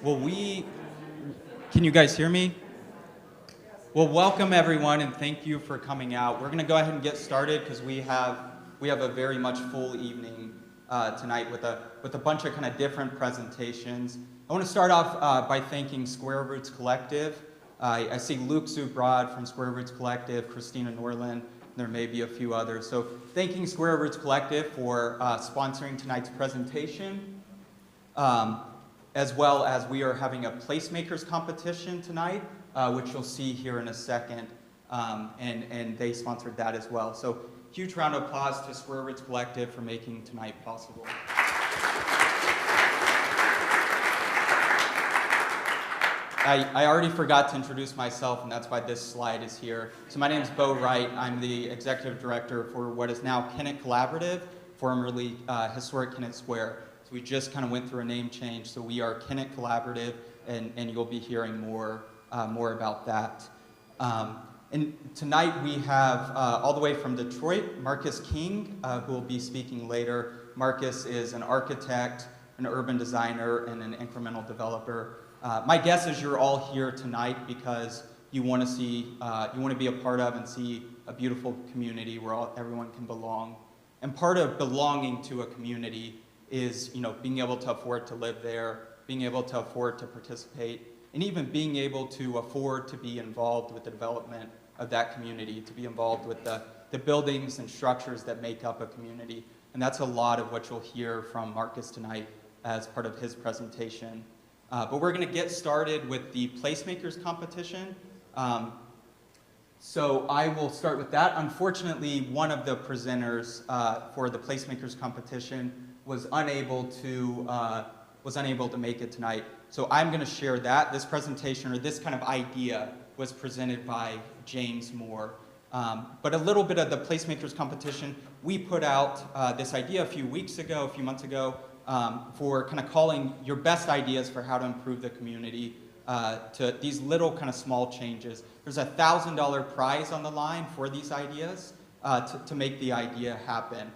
Well, can you guys hear me? Well, welcome everyone, and thank you for coming out. We're going to go ahead and get started because we have a very much full evening tonight with a bunch of kind of different presentations. I want to start off by thanking Square Roots Collective. I see Luke Zubrod from Square Roots Collective, Christina Norland, and there may be a few others. So thanking Square Roots Collective for sponsoring tonight's presentation. As well as we are having a placemakers competition tonight, which you'll see here in a second, and they sponsored that as well. So huge round of applause to Square Roots Collective for making tonight possible. I already forgot to introduce myself, and that's why this slide is here. So my name is Bo Wright. I'm the executive director for what is now Kennett Collaborative, formerly Historic Kennett Square. So we just kind of went through a name change, so we are Kennett Collaborative, and you'll be hearing more about that. And tonight we have, all the way from Detroit, Marques King, who will be speaking later. Marques is an architect, an urban designer, and an incremental developer. My guess is you're all here tonight because you want to be a part of and see a beautiful community where everyone can belong. And part of belonging to a community is, being able to afford to live there, being able to afford to participate, and even being able to afford to be involved with the development of that community, to be involved with the buildings and structures that make up a community. And that's a lot of what you'll hear from Marques tonight as part of his presentation. But we're going to get started with the Placemakers competition. So I will start with that. Unfortunately, one of the presenters for the Placemakers competition was unable to make it tonight. So I'm going to share that. This presentation, or this kind of idea, was presented by James Moore. But a little bit of the Placemakers competition, we put out this idea a few months ago, for kind of calling your best ideas for how to improve the community to these little kind of small changes. There's a $1,000 prize on the line for these ideas to make the idea happen.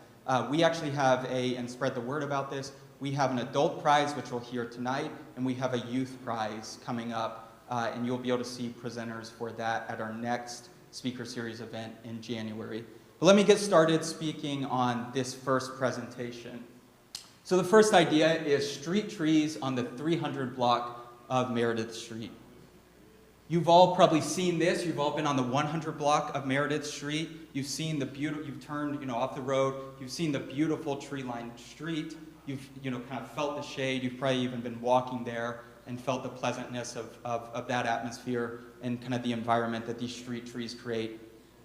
We actually have and spread the word about this, we have an adult prize, which we'll hear tonight, and we have a youth prize coming up, and you'll be able to see presenters for that at our next speaker series event in January. But let me get started speaking on this first presentation. So the first idea is street trees on the 300 block of Meredith Street. You've all probably seen this. You've all been on the 100 block of Meredith Street. You've seen you've turned, off the road. You've seen the beautiful tree-lined street. You've, kind of felt the shade. You've probably even been walking there and felt the pleasantness of that atmosphere and kind of the environment that these street trees create.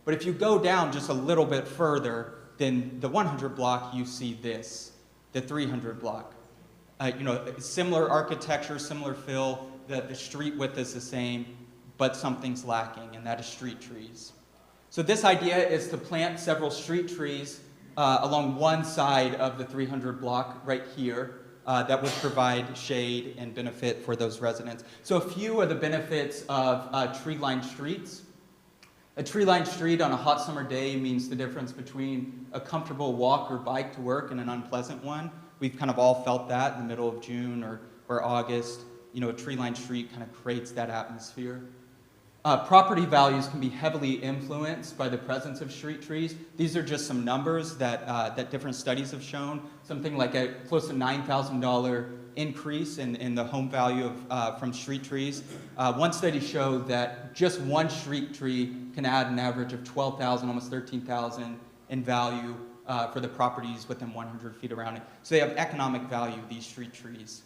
But if you go down just a little bit further than the 100 block, you see this, the 300 block. Similar architecture, similar fill. The street width is the same, but something's lacking, and that is street trees. So this idea is to plant several street trees along one side of the 300 block right here that would provide shade and benefit for those residents. So a few of the benefits of tree-lined streets. A tree-lined street on a hot summer day means the difference between a comfortable walk or bike to work and an unpleasant one. We've kind of all felt that in the middle of June or August. A tree-lined street kind of creates that atmosphere. Property values can be heavily influenced by the presence of street trees. These are just some numbers that different studies have shown. Something like a close to $9,000 increase in the home value from street trees. One study showed that just one street tree can add an average of $12,000, almost $13,000 in value for the properties within 100 feet around it. So they have economic value, these street trees.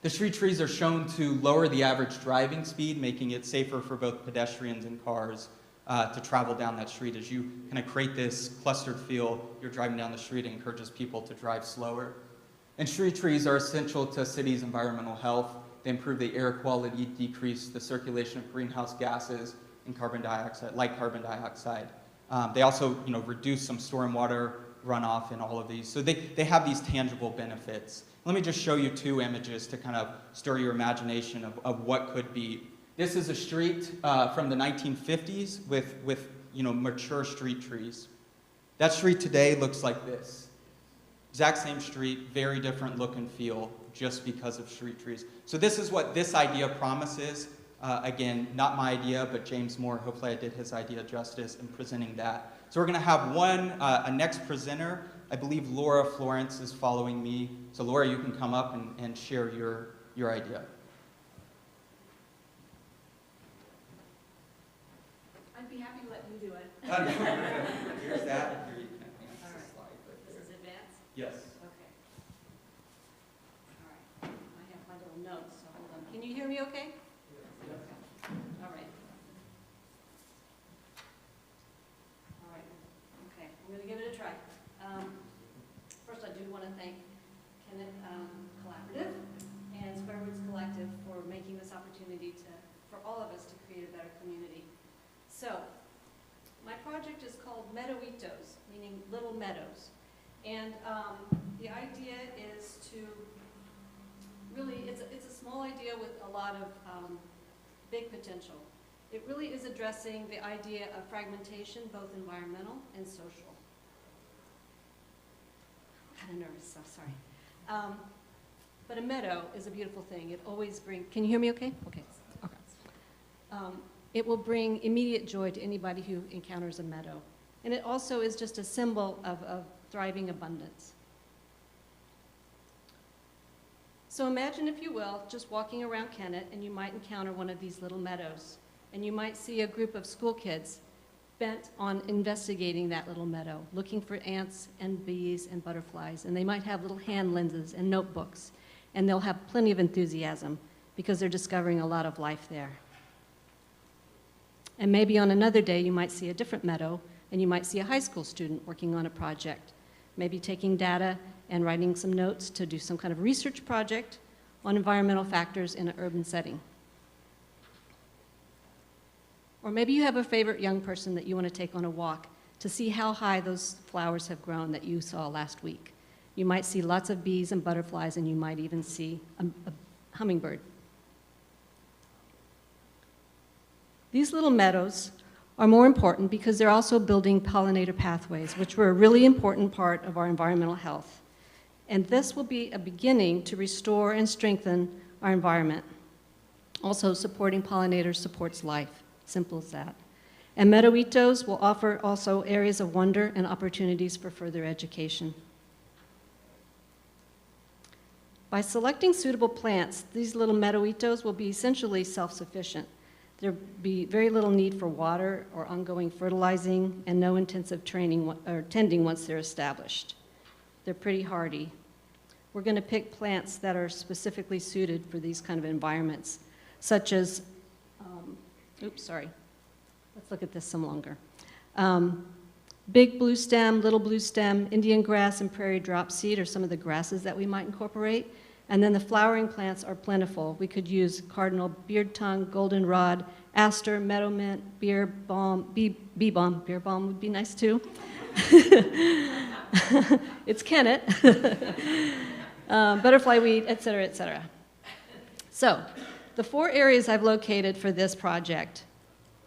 The street trees are shown to lower the average driving speed, making it safer for both pedestrians and cars to travel down that street. As you kind of create this clustered feel, you're driving down the street, it encourages people to drive slower. And street trees are essential to a city's environmental health. They improve the air quality, decrease the circulation of greenhouse gases and carbon dioxide. They also, reduce some stormwater runoff in all of these. So they have these tangible benefits. Let me just show you two images to kind of stir your imagination of what could be. This is a street from the 1950s with mature street trees. That street today looks like this. Exact same street, very different look and feel just because of street trees. So this is what this idea promises. Again, not my idea, but James Moore, hopefully I did his idea justice in presenting that. So we're going to have a next presenter. I believe Laura Florence is following me. So Laura, you can come up and share your idea. I'd be happy to let you do it. Here's that. Here you can All right. slide right This there. is advanced? Yes. Okay. All right. I have my little notes, so hold on. Can you hear me okay? All right. All right. Okay. I'm going to give it a try. First, I do want to thank Kenneth Collaborative and Square Roots Collective for making this opportunity for all of us to create a better community. So, my project is called Meadowitos, meaning little meadows. And the idea is to really, it's a small idea with a lot of big potential. It really is addressing the idea of fragmentation, both environmental and social. I'm kind of nervous, so sorry. But a meadow is a beautiful thing. It always brings, can you hear me okay? Okay. It will bring immediate joy to anybody who encounters a meadow. And it also is just a symbol of thriving abundance. So imagine, if you will, just walking around Kennett, and you might encounter one of these little meadows. And you might see a group of school kids bent on investigating that little meadow, looking for ants and bees and butterflies. And they might have little hand lenses and notebooks. And they'll have plenty of enthusiasm because they're discovering a lot of life there. And maybe on another day, you might see a different meadow, and you might see a high school student working on a project, maybe taking data and writing some notes to do some kind of research project on environmental factors in an urban setting. Or maybe you have a favorite young person that you want to take on a walk to see how high those flowers have grown that you saw last week. You might see lots of bees and butterflies, and you might even see a hummingbird. These little meadows are more important because they're also building pollinator pathways, which were a really important part of our environmental health. And this will be a beginning to restore and strengthen our environment. Also, supporting pollinators supports life. Simple as that. And Meadowitos will offer also areas of wonder and opportunities for further education. By selecting suitable plants, these little Meadowitos will be essentially self-sufficient. There'll be very little need for water or ongoing fertilizing, and no intensive training or tending once they're established. They're pretty hardy. We're going to pick plants that are specifically suited for these kind of environments, such as, let's look at this some longer. Big blue stem, little blue stem, Indian grass, and prairie drop seed are some of the grasses that we might incorporate. And then the flowering plants are plentiful. We could use cardinal beard tongue, goldenrod, aster, meadow mint, bee balm, beer balm would be nice too. It's Kennett. Butterfly weed, et cetera, et cetera. So the 4 areas I've located for this project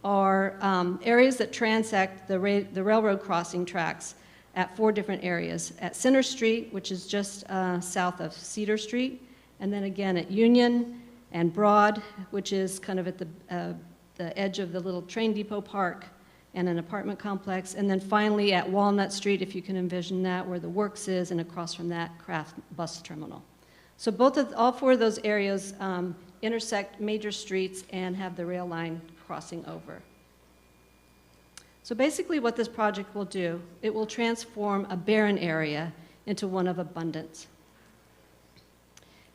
are areas that transect the railroad crossing tracks at 4 different areas. At Center Street, which is just south of Cedar Street, and then again at Union and Broad, which is kind of at the edge of the little train depot park and an apartment complex, and then finally at Walnut Street, if you can envision that, where the Works is, and across from that, Craft Bus Terminal. So all 4 of those areas intersect major streets and have the rail line crossing over. So basically what this project will do, it will transform a barren area into one of abundance.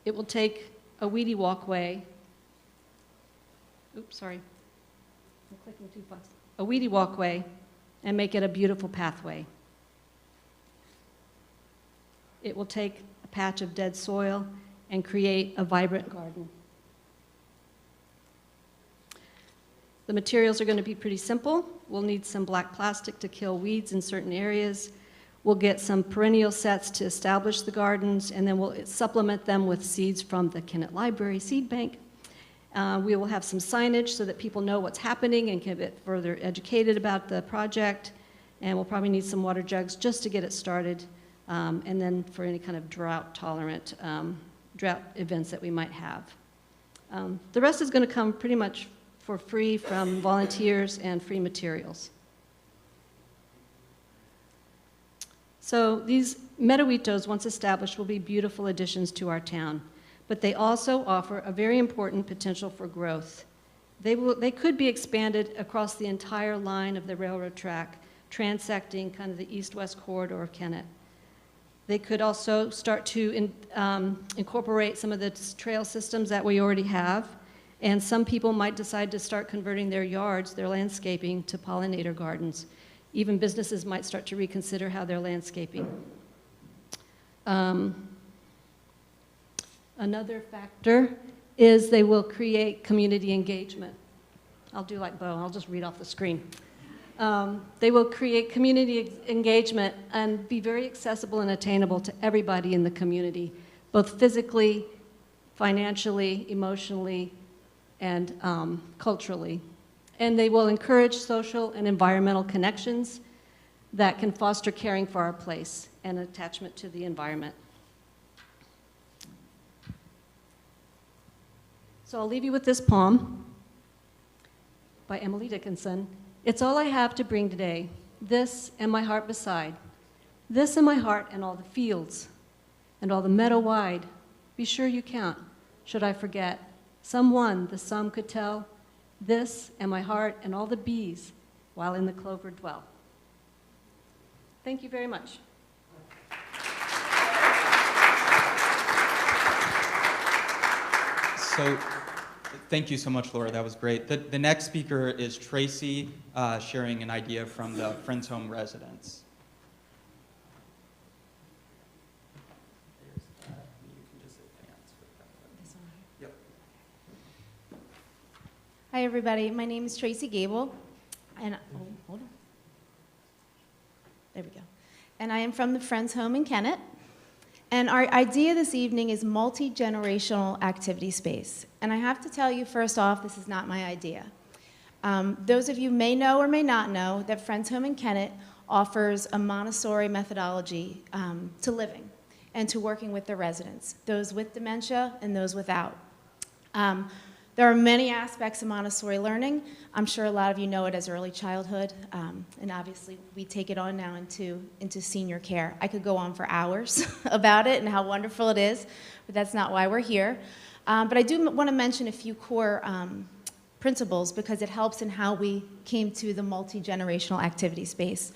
It will take a weedy walkway, I'm clicking too fast, a weedy walkway, and make it a beautiful pathway. It will take a patch of dead soil and create a vibrant garden. The materials are going to be pretty simple. We'll need some black plastic to kill weeds in certain areas. We'll get some perennial sets to establish the gardens, and then we'll supplement them with seeds from the Kennett Library Seed Bank. We will have some signage so that people know what's happening and can get further educated about the project. And we'll probably need some water jugs just to get it started. and then for any kind of drought-tolerant drought events that we might have. The rest is going to come pretty much for free from volunteers and free materials. So these meadowitos, once established, will be beautiful additions to our town, but they also offer a very important potential for growth. They could be expanded across the entire line of the railroad track, transecting kind of the east-west corridor of Kennett. They could also start to incorporate some of the trail systems that we already have, and some people might decide to start converting their yards, their landscaping, to pollinator gardens. Even businesses might start to reconsider how they're landscaping. Another factor is they will create community engagement. I'll do like Bo, I'll just read off the screen. They will create community engagement and be very accessible and attainable to everybody in the community, both physically, financially, emotionally, and culturally. And they will encourage social and environmental connections that can foster caring for our place and attachment to the environment. So I'll leave you with this poem by Emily Dickinson. It's all I have to bring today, this and my heart beside, this and my heart and all the fields, and all the meadow wide. Be sure you count, should I forget, someone the sum could tell, this and my heart and all the bees, while in the clover dwell. Thank you very much. So, thank you so much, Laura. That was great. The next speaker is Tracy, sharing an idea from the Friends Home residents. You can just advance with that. Yep. Hi, everybody. My name is Tracy Gable, and hold on. There we go. And I am from the Friends Home in Kennett. And our idea this evening is multi-generational activity space. And I have to tell you, first off, this is not my idea. Those of you may know or may not know that Friends Home in Kennett offers a Montessori methodology to living and to working with the residents, those with dementia and those without. There are many aspects of Montessori learning. I'm sure a lot of you know it as early childhood, and obviously we take it on now into senior care. I could go on for hours about it and how wonderful it is, but that's not why we're here. But I do want to mention a few core principles because it helps in how we came to the multi-generational activity space.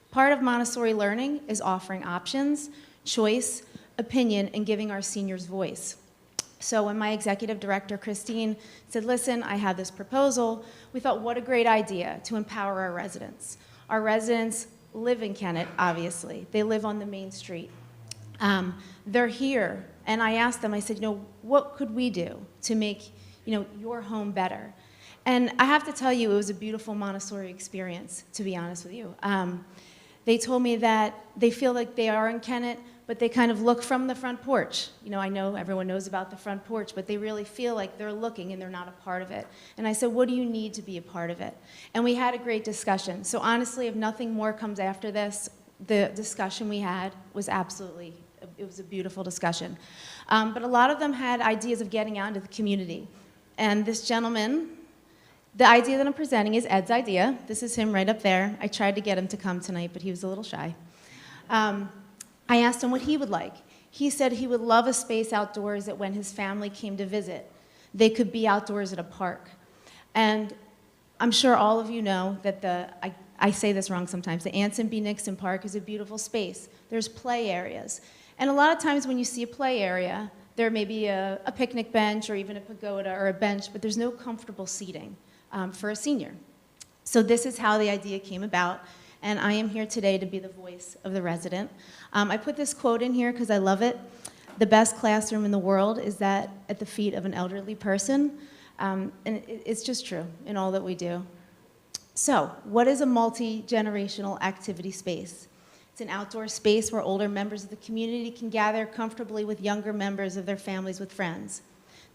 Part of Montessori learning is offering options, choice, opinion, and giving our seniors voice. So when my executive director, Christine, said, listen, I have this proposal, we thought, what a great idea to empower our residents. Our residents live in Kennett, obviously. They live on the main street. They're here, and I asked them, I said, what could we do to make, your home better? And I have to tell you, it was a beautiful Montessori experience, to be honest with you. They told me that they feel like they are in Kennett, but they kind of look from the front porch. I know everyone knows about the front porch, but they really feel like they're looking and they're not a part of it. And I said, what do you need to be a part of it? And we had a great discussion. So honestly, if nothing more comes after this, the discussion we had was it was a beautiful discussion. But a lot of them had ideas of getting out into the community. And this gentleman, the idea that I'm presenting is Ed's idea. This is him right up there. I tried to get him to come tonight, but he was a little shy. I asked him what he would like. He said he would love a space outdoors that when his family came to visit, they could be outdoors at a park. And I'm sure all of you know that I say this wrong sometimes, the Anson B. Nixon Park is a beautiful space. There's play areas. And a lot of times when you see a play area, there may be a picnic bench or even a pagoda or a bench, but there's no comfortable seating for a senior. So this is how the idea came about. And I am here today to be the voice of the resident. I put this quote in here because I love it. The best classroom in the world is that at the feet of an elderly person. And it's just true in all that we do. So, what is a multi-generational activity space? It's an outdoor space where older members of the community can gather comfortably with younger members of their families with friends.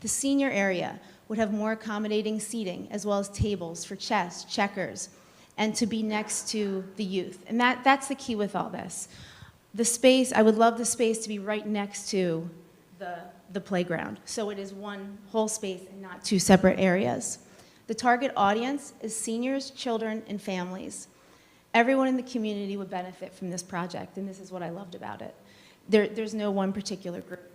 The senior area would have more accommodating seating as well as tables for chess, checkers, and to be next to the youth. And that's the key with all this. The space, I would love the space to be right next to the playground. So it is one whole space and not two separate areas. The target audience is seniors, children, and families. Everyone in the community would benefit from this project, and this is what I loved about it. There's no one particular group.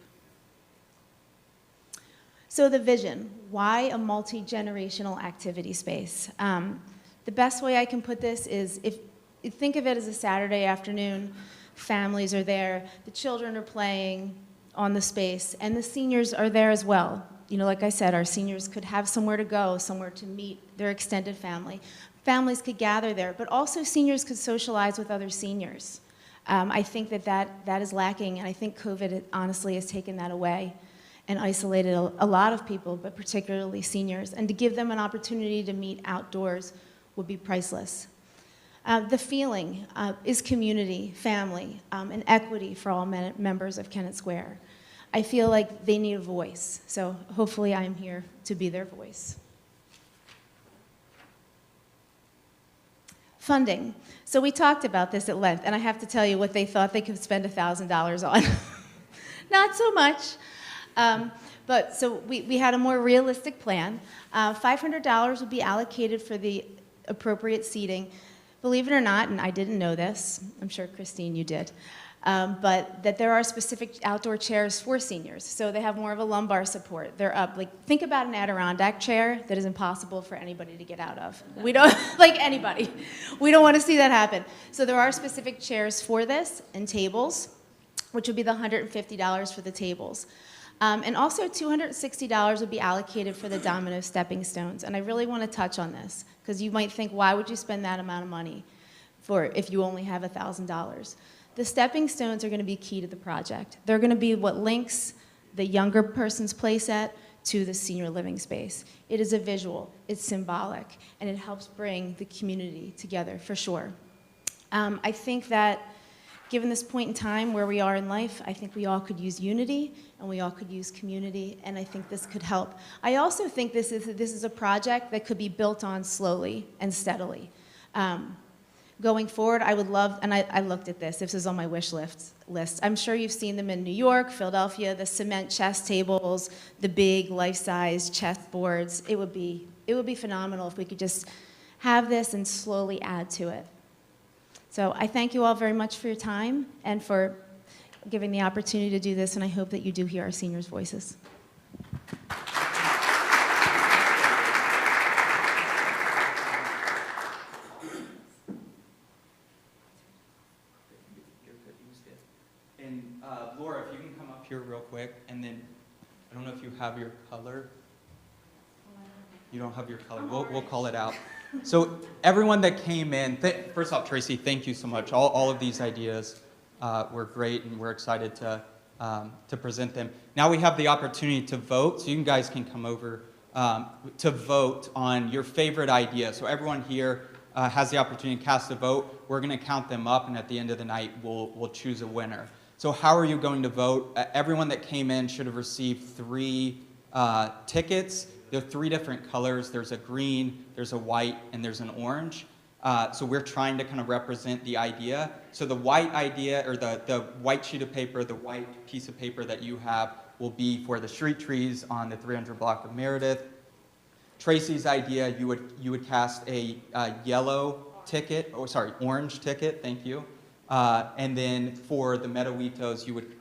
So the vision, why a multi-generational activity space? The best way I can put this is, if you think of it as a Saturday afternoon, families are there, the children are playing on the space, and the seniors are there as well. You know, like I said, our seniors could have somewhere to go, somewhere to meet their extended family. Families could gather there, but also seniors could socialize with other seniors. I think that is lacking, and I think COVID honestly has taken that away and isolated a lot of people, but particularly seniors. And to give them an opportunity to meet outdoors would be priceless. The feeling is community, family, and equity for all members of Kennett Square. I feel like they need a voice, so hopefully I'm here to be their voice. Funding. So we talked about this at length, and I have to tell you what they thought they could spend $1,000 on. Not so much. But so we had a more realistic plan. $500 would be allocated for the appropriate seating. Believe it or not, and I didn't know this, I'm sure Christine, you did, but that there are specific outdoor chairs for seniors. So they have more of a lumbar support. They're up, like, think about an Adirondack chair that is impossible for anybody to get out of. We don't, like anybody, we don't want to see that happen. So there are specific chairs for this and tables, which would be the $150 for the tables. And also $260 would be allocated for the domino stepping stones. And I really want to touch on this, because you might think, why would you spend that amount of money if you only have $1,000? The stepping stones are going to be key to the project. They're going to be what links the younger person's playset to the senior living space. It is a visual, it's symbolic, and it helps bring the community together, for sure. I think that given this point in time where we are in life, I think we all could use unity, and we all could use community, and I think this could help. I also think this is a project that could be built on slowly and steadily. Going forward, I would love, and I looked at this is on my wish list. I'm sure you've seen them in New York, Philadelphia, the cement chess tables, the big life-size chess boards. It would be phenomenal if we could just have this and slowly add to it. So I thank you all very much for your time and for giving the opportunity to do this, and I hope that you do hear our seniors' voices. And Laura, if you can come up here real quick, and then I don't know if you have your color. You don't have your color. We'll call it out. So everyone that came in, first off, Tracy, thank you so much. All of these ideas were great, and we're excited to present them. Now we have the opportunity to vote, so you guys can come over to vote on your favorite idea. So everyone here has the opportunity to cast a vote. We're going to count them up, and at the end of the night, we'll choose a winner. So how are you going to vote? Everyone that came in should have received 3 tickets. There are 3 different colors. There's a green, there's a white, and there's an orange. So we're trying to kind of represent the idea. So the white idea, or the white sheet of paper, the white piece of paper that you have will be for the street trees on the 300 block of Meredith. Tracy's idea, you would cast a yellow ticket, orange ticket, thank you. And then for the Meadowitos, you would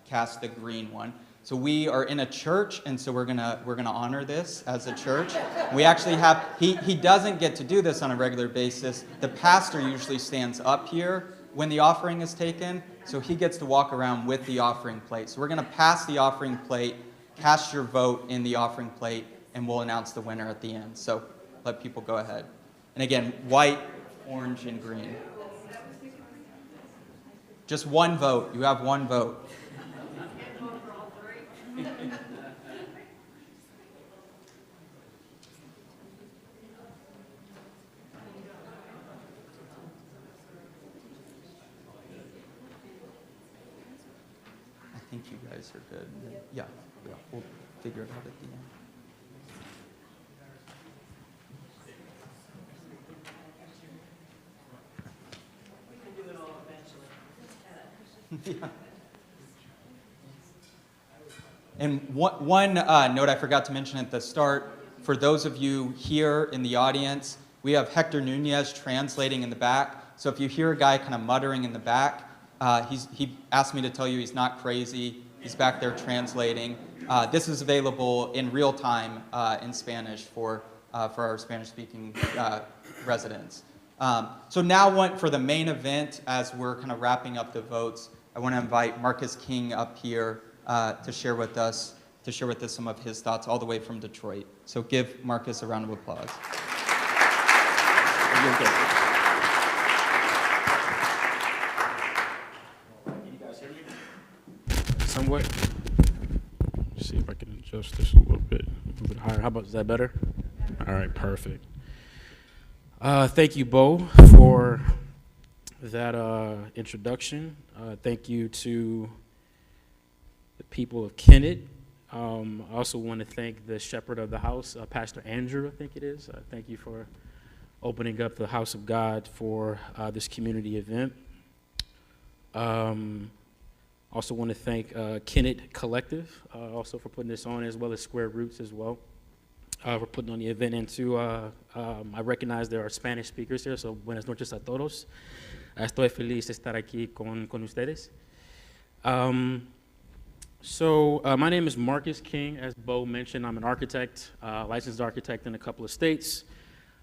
cast the green one. So we are in a church, and so we're gonna honor this as a church. We actually have, he doesn't get to do this on a regular basis. The pastor usually stands up here when the offering is taken, so he gets to walk around with the offering plate. So we're gonna pass the offering plate, cast your vote in the offering plate, and we'll announce the winner at the end. So let people go ahead. And again, white, orange, and green. Just one vote. You have one vote. I think you guys are good. Yeah, we'll figure it out at the end. And one note I forgot to mention at the start, for those of you here in the audience, we have Hector Nunez translating in the back. So if you hear a guy kind of muttering in the back, he asked me to tell you he's not crazy. He's back there translating. This is available in real time in Spanish for our Spanish-speaking residents. So now for the main event, as we're kind of wrapping up the votes, I want to invite Marques King up here to share with us some of his thoughts all the way from Detroit. So give Marques a round of applause. You're good. Can you guys hear me? Somewhat. Let's see if I can adjust this a little bit higher. How about, is that better? All right, perfect. Thank you, Bo, for that introduction. Thank you to the people of Kennett. I also want to thank the shepherd of the house, Pastor Andrew, I think it is. Thank you for opening up the house of God for this community event. Also want to thank Kennett Collective, also for putting this on, as well as Square Roots as well, for putting on the event. And I recognize there are Spanish speakers here, so buenas noches a todos. Estoy feliz de estar aquí con ustedes. My name is Marques King. As Bo mentioned, I'm an architect, licensed architect in a couple of states.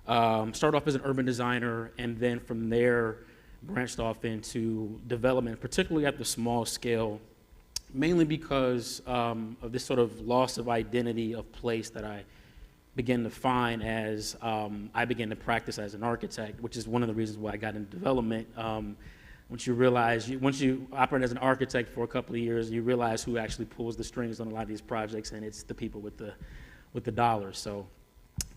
Started off as an urban designer, and then from there branched off into development, particularly at the small scale, mainly because of this sort of loss of identity of place that I began to find as I began to practice as an architect, which is one of the reasons why I got into development. Once you operate as an architect for a couple of years, you realize who actually pulls the strings on a lot of these projects, and it's the people with the dollars. So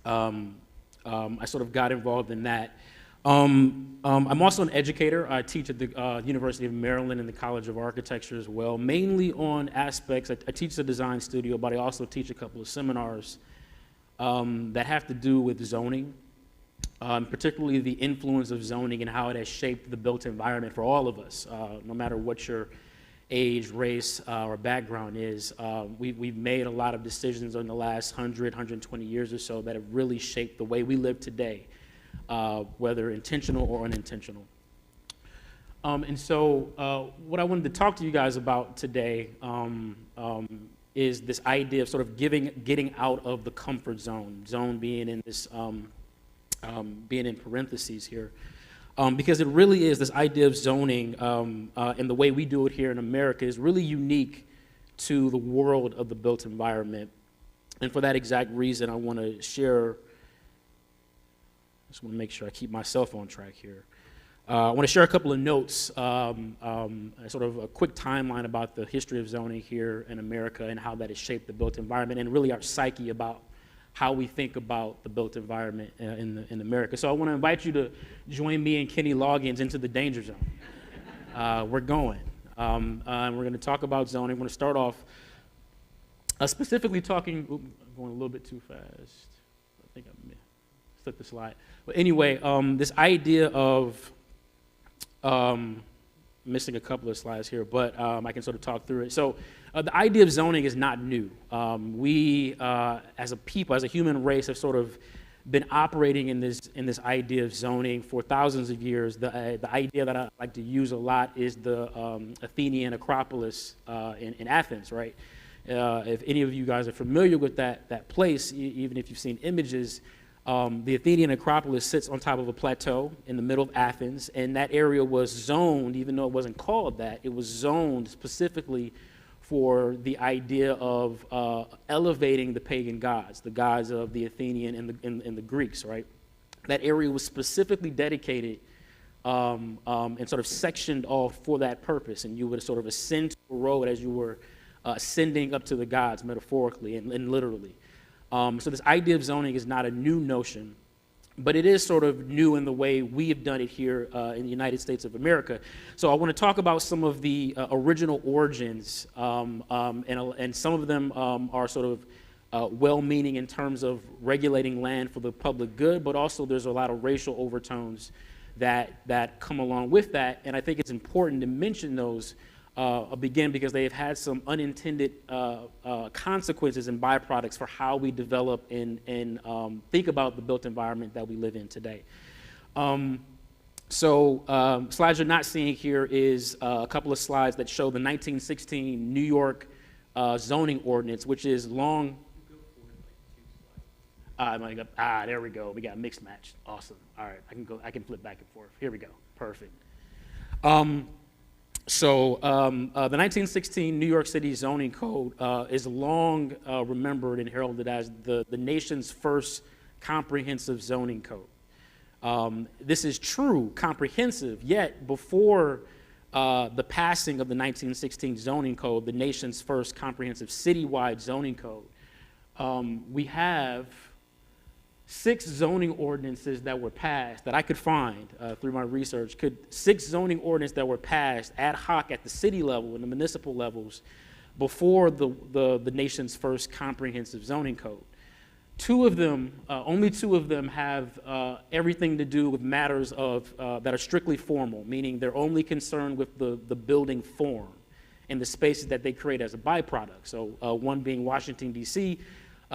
I sort of got involved in that. I'm also an educator. I teach at the University of Maryland in the College of Architecture as well, mainly on aspects. I teach the design studio, but I also teach a couple of seminars that have to do with zoning. Particularly the influence of zoning and how it has shaped the built environment for all of us, no matter what your age, race, or background is. We've made a lot of decisions in the last 100, 120 years or so that have really shaped the way we live today, whether intentional or unintentional. What I wanted to talk to you guys about today is this idea of sort of getting out of the comfort zone being in this being in parentheses here, because it really is this idea of zoning and the way we do it here in America is really unique to the world of the built environment. And for that exact reason, I want to share, I just want to make sure I keep myself on track here. I want to share a couple of notes, sort of a quick timeline about the history of zoning here in America and how that has shaped the built environment and really our psyche about how we think about the built environment in America. So I want to invite you to join me and Kenny Loggins into the danger zone. We're going. We're going to talk about zoning. We're going to start off specifically talking, going a little bit too fast. I think I slipped the slide. But anyway, this idea of, missing a couple of slides here, but I can sort of talk through it. So the idea of zoning is not new. We, as a people, as a human race, have sort of been operating in this idea of zoning for thousands of years. The idea that I like to use a lot is the Athenian Acropolis in Athens, right? If any of you guys are familiar with that place, even if you've seen images, the Athenian Acropolis sits on top of a plateau in the middle of Athens, and that area was zoned, even though it wasn't called that, it was zoned specifically for the idea of elevating the pagan gods, the gods of the Athenian and the Greeks, right? That area was specifically dedicated and sort of sectioned off for that purpose, and you would sort of ascend to a road as you were ascending up to the gods, metaphorically and literally. So this idea of zoning is not a new notion, but it is sort of new in the way we have done it here in the United States of America. So I want to talk about some of the original origins, and some of them are sort of well-meaning in terms of regulating land for the public good, but also there's a lot of racial overtones that come along with that, and I think it's important to mention those begin because they have had some unintended consequences and byproducts for how we develop and think about the built environment that we live in today. Slides you're not seeing here is a couple of slides that show the 1916 New York zoning ordinance, which is long. There we go. We got mixed match. Awesome. All right, I can flip back and forth. Here we go. Perfect. The 1916 New York City zoning code is long remembered and heralded as the nation's first comprehensive zoning code. This is true, comprehensive, yet before the passing of the 1916 zoning code, the nation's first comprehensive citywide zoning code, we have 6 zoning ordinances that were passed that I could find through my research. 6 zoning ordinances that were passed ad hoc at the city level and the municipal levels before the nation's first comprehensive zoning code. Only two of them have everything to do with matters that are strictly formal, meaning they're only concerned with the building form and the spaces that they create as a byproduct. So one being Washington, D.C.,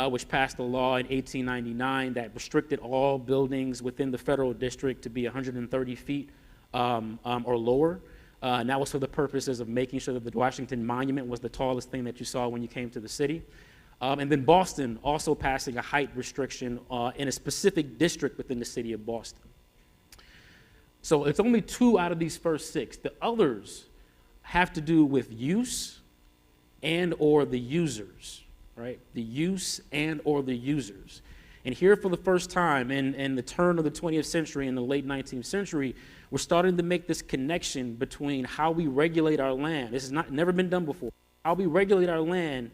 which passed a law in 1899 that restricted all buildings within the federal district to be 130 feet or lower. And that was for the purposes of making sure that the Washington Monument was the tallest thing that you saw when you came to the city. And then Boston also passing a height restriction in a specific district within the city of Boston. So it's only 2 out of these first 6. The others have to do with use and or the users, right? The use and or the users. And here for the first time in the turn of the 20th century and the late 19th century, we're starting to make this connection between how we regulate our land. This has never been done before. How we regulate our land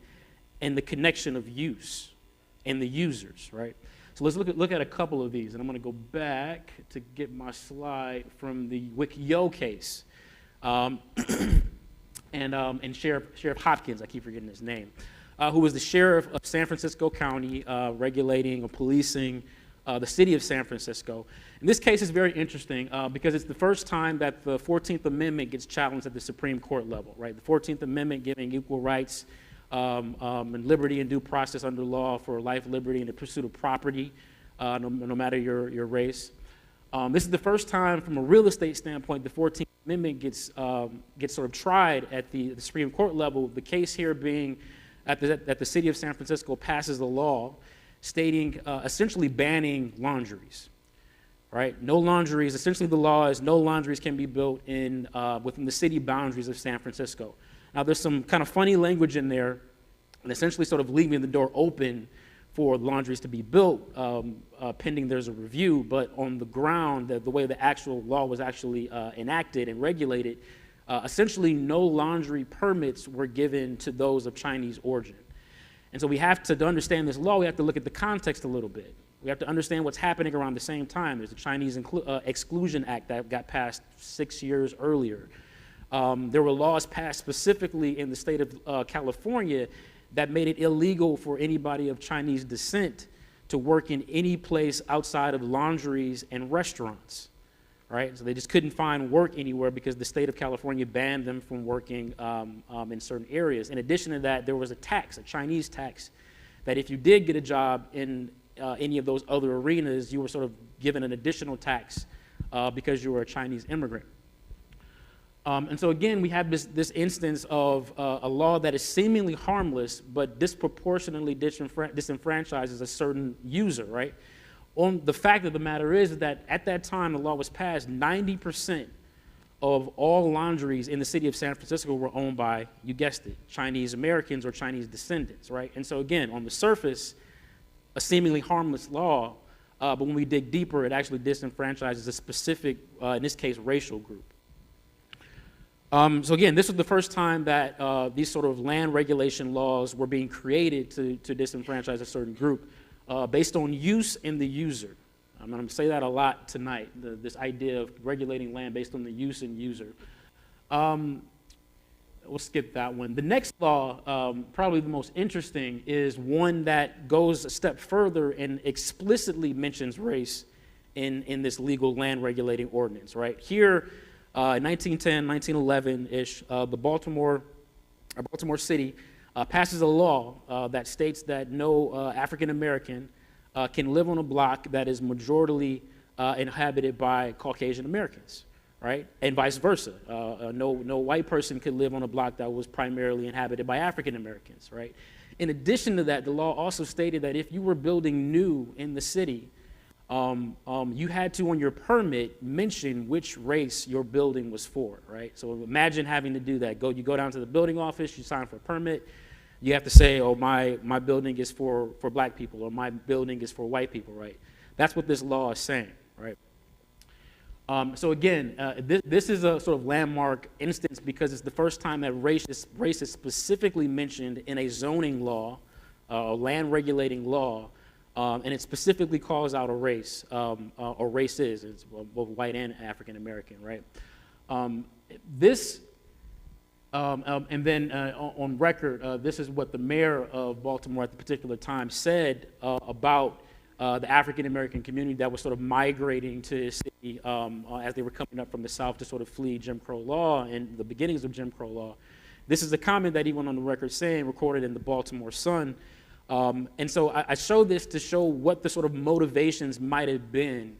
and the connection of use and the users, right? So let's look at a couple of these, and I'm going to go back to get my slide from the Wikio case, and Sheriff Hopkins, I keep forgetting his name, who was the sheriff of San Francisco County, regulating or policing the city of San Francisco. And this case is very interesting because it's the first time that the 14th Amendment gets challenged at the Supreme Court level, right? The 14th Amendment giving equal rights and liberty and due process under law for life, liberty, and the pursuit of property, no matter your race. This is the first time, from a real estate standpoint, the 14th Amendment gets sort of tried at the Supreme Court level. The case here being that the city of San Francisco passes a law stating essentially banning laundries. Right? No laundries. Essentially, the law is no laundries can be built within the city boundaries of San Francisco. Now, there's some kind of funny language in there, and essentially sort of leaving the door open for laundries to be built, pending there's a review. But on the ground, the way the actual law was actually enacted and regulated, essentially no laundry permits were given to those of Chinese origin. And so we have to understand this law, we have to look at the context a little bit. We have to understand what's happening around the same time. There's the Chinese Exclusion Act that got passed 6 years earlier. There were laws passed specifically in the state of California that made it illegal for anybody of Chinese descent to work in any place outside of laundries and restaurants, right? So they just couldn't find work anywhere because the state of California banned them from working in certain areas. In addition to that, there was a tax, a Chinese tax, that if you did get a job in any of those other arenas, you were sort of given an additional tax because you were a Chinese immigrant. And so again, we have this instance of a law that is seemingly harmless, but disproportionately disenfranchises a certain user, right? The fact of the matter is that at that time the law was passed, 90% of all laundries in the city of San Francisco were owned by, you guessed it, Chinese Americans or Chinese descendants, right? And so again, on the surface, a seemingly harmless law, but when we dig deeper, it actually disenfranchises a specific, in this case, racial group. So again, this was the first time that these sort of land regulation laws were being created to disenfranchise a certain group based on use and the user. I'm going to say that a lot tonight, this idea of regulating land based on the use and user. We'll skip that one. The next law, probably the most interesting, is one that goes a step further and explicitly mentions race in this legal land regulating ordinance, right? Here, in 1910, 1911-ish, Baltimore City passes a law that states that no African American can live on a block that is majorly inhabited by Caucasian Americans, right? And vice versa. No white person could live on a block that was primarily inhabited by African Americans, right? In addition to that, the law also stated that if you were building new in the city, you had to, on your permit, mention which race your building was for, right? So imagine having to do that. You go down to the building office, you sign for a permit, you have to say, oh, my building is for black people, or my building is for white people, right? That's what this law is saying, right? So again, this is a sort of landmark instance because it's the first time that race is specifically mentioned in a zoning law, a land regulating law, and it specifically calls out a race, or races, it's both white and African American, right? And then on record, this is what the mayor of Baltimore at the particular time said about the African American community that was sort of migrating to his city as they were coming up from the South to sort of flee Jim Crow law and the beginnings of Jim Crow law. This is a comment that he went on the record saying, recorded in the Baltimore Sun. And so I show this to show what the sort of motivations might have been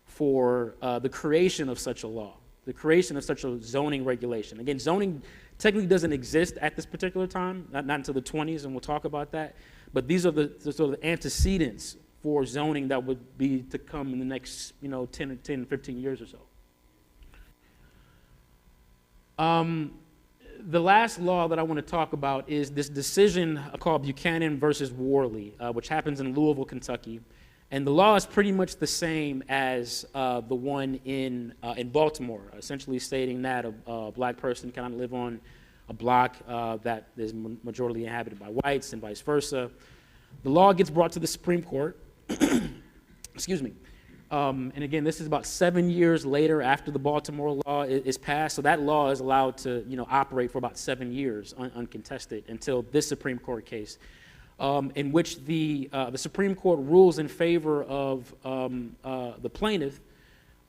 for the creation of such a law, the creation of such a zoning regulation. Again, zoning technically doesn't exist at this particular time, not until the 20s, and we'll talk about that. But these are the sort of antecedents for zoning that would be to come in the next 10, 15 years or so. The last law that I want to talk about is this decision called Buchanan versus Worley, which happens in Louisville, Kentucky. And the law is pretty much the same as the one in Baltimore, essentially stating that a black person cannot live on a block that is majority inhabited by whites and vice versa. The law gets brought to the Supreme Court. Excuse me. And again, this is about 7 years later after the Baltimore law is passed. So that law is allowed to, operate for about 7 years uncontested until this Supreme Court case, in which the Supreme Court rules in favor of the plaintiff,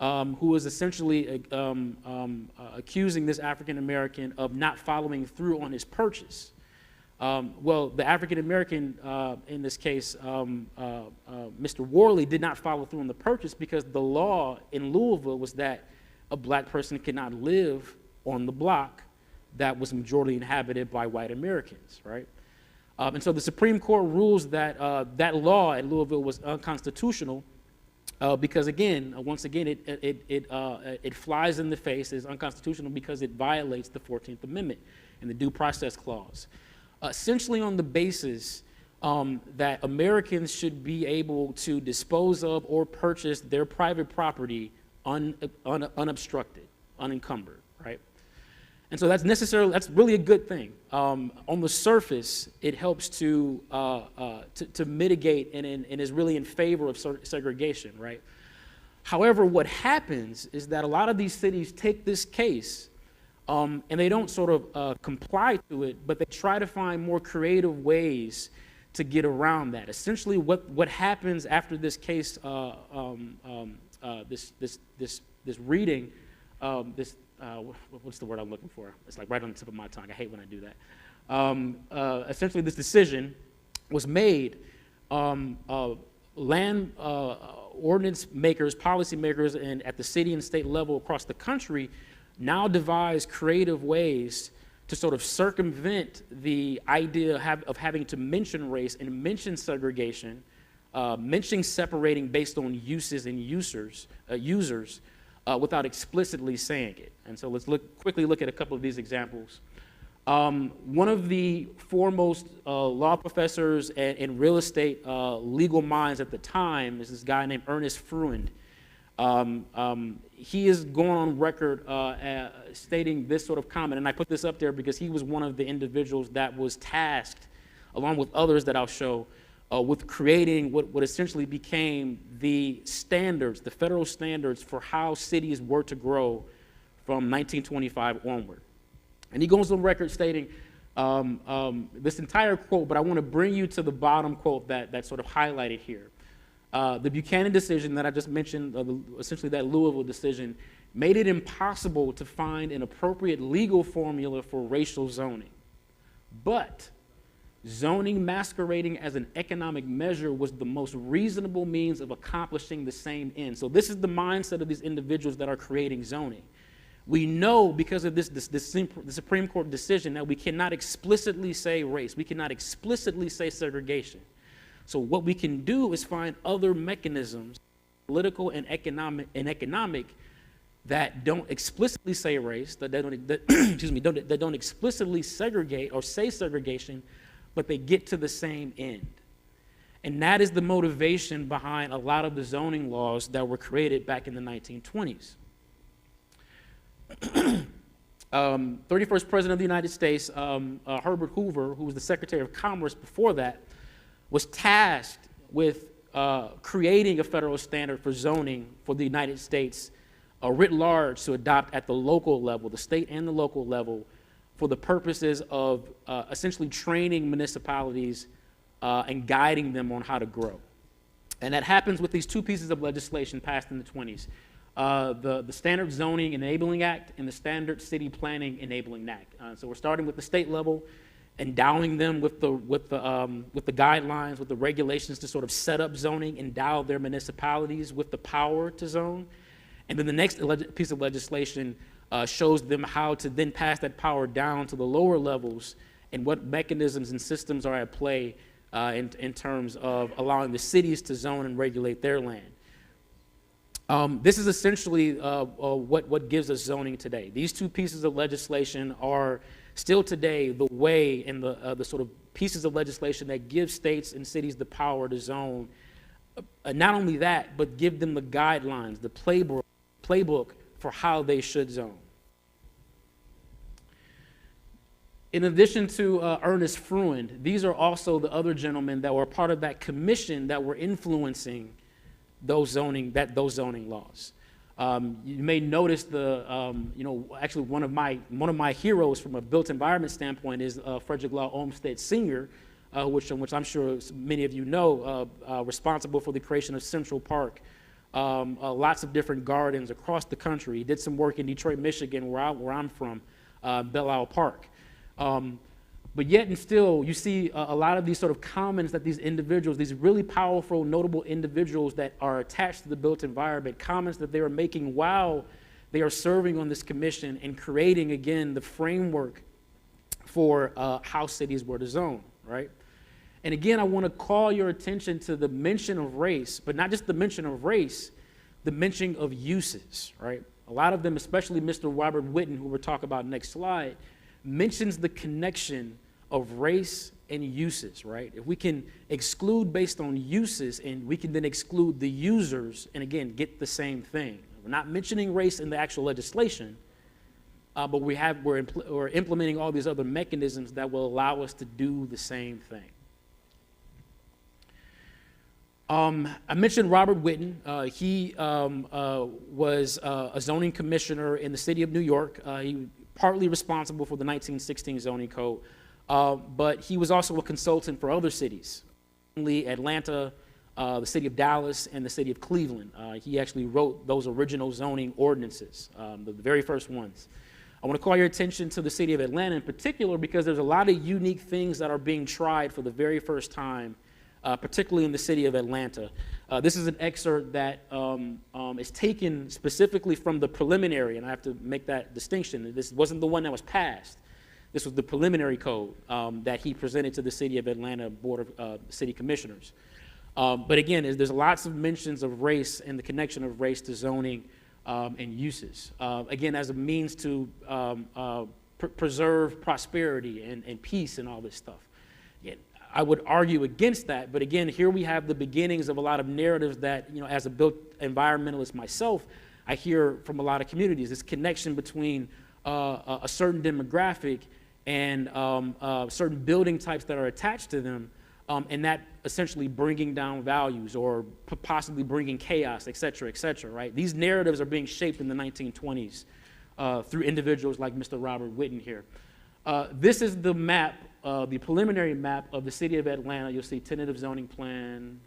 who is essentially accusing this African American of not following through on his purchase. Well, the African American, in this case, Mr. Worley, did not follow through on the purchase because the law in Louisville was that a black person could not live on the block that was majority inhabited by white Americans, right? And so the Supreme Court rules that that law at Louisville was unconstitutional because, again, once again, it flies in the face. It's unconstitutional because it violates the 14th Amendment and the Due Process Clause. Essentially on the basis that Americans should be able to dispose of or purchase their private property unobstructed, unencumbered, right? And so that's really a good thing. On the surface, it helps to mitigate and is really in favor of segregation, right? However, what happens is that a lot of these cities take this case and they don't sort of comply to it, but they try to find more creative ways to get around that. Essentially, what happens after this case, this reading, what's the word I'm looking for? It's like right on the tip of my tongue. I hate when I do that. Essentially, this decision was made. Land ordinance makers, policy makers, and at the city and state level across the country now devise creative ways to sort of circumvent the idea of having to mention race and mention segregation, mentioning separating based on uses and users, without explicitly saying it. And so let's quickly look at a couple of these examples. One of the foremost law professors and real estate legal minds at the time is this guy named Ernest Fruin. He is going on record stating this sort of comment, and I put this up there because he was one of the individuals that was tasked, along with others that I'll show, with creating what essentially became the standards, the federal standards for how cities were to grow from 1925 onward. And he goes on record stating this entire quote, but I want to bring you to the bottom quote that sort of highlighted here. The Buchanan decision that I just mentioned, essentially that Louisville decision, made it impossible to find an appropriate legal formula for racial zoning. But zoning masquerading as an economic measure was the most reasonable means of accomplishing the same end. So this is the mindset of these individuals that are creating zoning. We know because of the Supreme Court decision that we cannot explicitly say race. We cannot explicitly say segregation. So what we can do is find other mechanisms, political and economic, that don't explicitly say race, that don't explicitly segregate or say segregation, but they get to the same end. And that is the motivation behind a lot of the zoning laws that were created back in the 1920s. 31st President of the United States, Herbert Hoover, who was the Secretary of Commerce before that, was tasked with creating a federal standard for zoning for the United States writ large to adopt at the local level, the state and the local level, for the purposes of essentially training municipalities and guiding them on how to grow. And that happens with these two pieces of legislation passed in the 20s. The Standard Zoning Enabling Act and the Standard City Planning Enabling Act. So we're starting with the state level, endowing them with the guidelines, with the regulations to sort of set up zoning, endow their municipalities with the power to zone. And then the next piece of legislation shows them how to then pass that power down to the lower levels and what mechanisms and systems are at play in terms of allowing the cities to zone and regulate their land. This is essentially what gives us zoning today. These two pieces of legislation are still today the way and the sort of pieces of legislation that give states and cities the power to zone. Not only that, but give them the guidelines, the playbook for how they should zone. In addition to Ernest Fruin, these are also the other gentlemen that were part of that commission that were influencing those zoning laws. You may notice actually one of my heroes from a built environment standpoint is Frederick Law Olmsted Sr., which I'm sure many of you know, responsible for the creation of Central Park, lots of different gardens across the country. He did some work in Detroit, Michigan, where I'm from, Belle Isle Park. But yet and still, you see a lot of these sort of comments that these individuals, these really powerful, notable individuals that are attached to the built environment, comments that they are making while they are serving on this commission and creating, again, the framework for how cities were to zone, right? And again, I want to call your attention to the mention of race, but not just the mention of race, the mention of uses, right? A lot of them, especially Mr. Robert Whitten, who we'll talk about next slide, mentions the connection of race and uses, right? If we can exclude based on uses and we can then exclude the users and again, get the same thing. We're not mentioning race in the actual legislation, but we're implementing all these other mechanisms that will allow us to do the same thing. I mentioned Robert Whitten. He was a zoning commissioner in the city of New York. He partly responsible for the 1916 zoning code, but he was also a consultant for other cities, mainly Atlanta, the city of Dallas, and the city of Cleveland. He actually wrote those original zoning ordinances, the very first ones. I want to call your attention to the city of Atlanta in particular because there's a lot of unique things that are being tried for the very first time, particularly in the city of Atlanta. This is an excerpt that is taken specifically from the preliminary, and I have to make that distinction. This wasn't the one that was passed. This was the preliminary code that he presented to the city of Atlanta Board of City Commissioners. But again, there's lots of mentions of race and the connection of race to zoning and uses. Again, as a means to preserve prosperity and peace and all this stuff. Again, I would argue against that, but again, here we have the beginnings of a lot of narratives that, as a built environmentalist myself, I hear from a lot of communities, this connection between a certain demographic and certain building types that are attached to them, and that essentially bringing down values or possibly bringing chaos, et cetera, right? These narratives are being shaped in the 1920s through individuals like Mr. Robert Whitten here. This is the map, the preliminary map of the city of Atlanta. You'll see tentative zoning plan.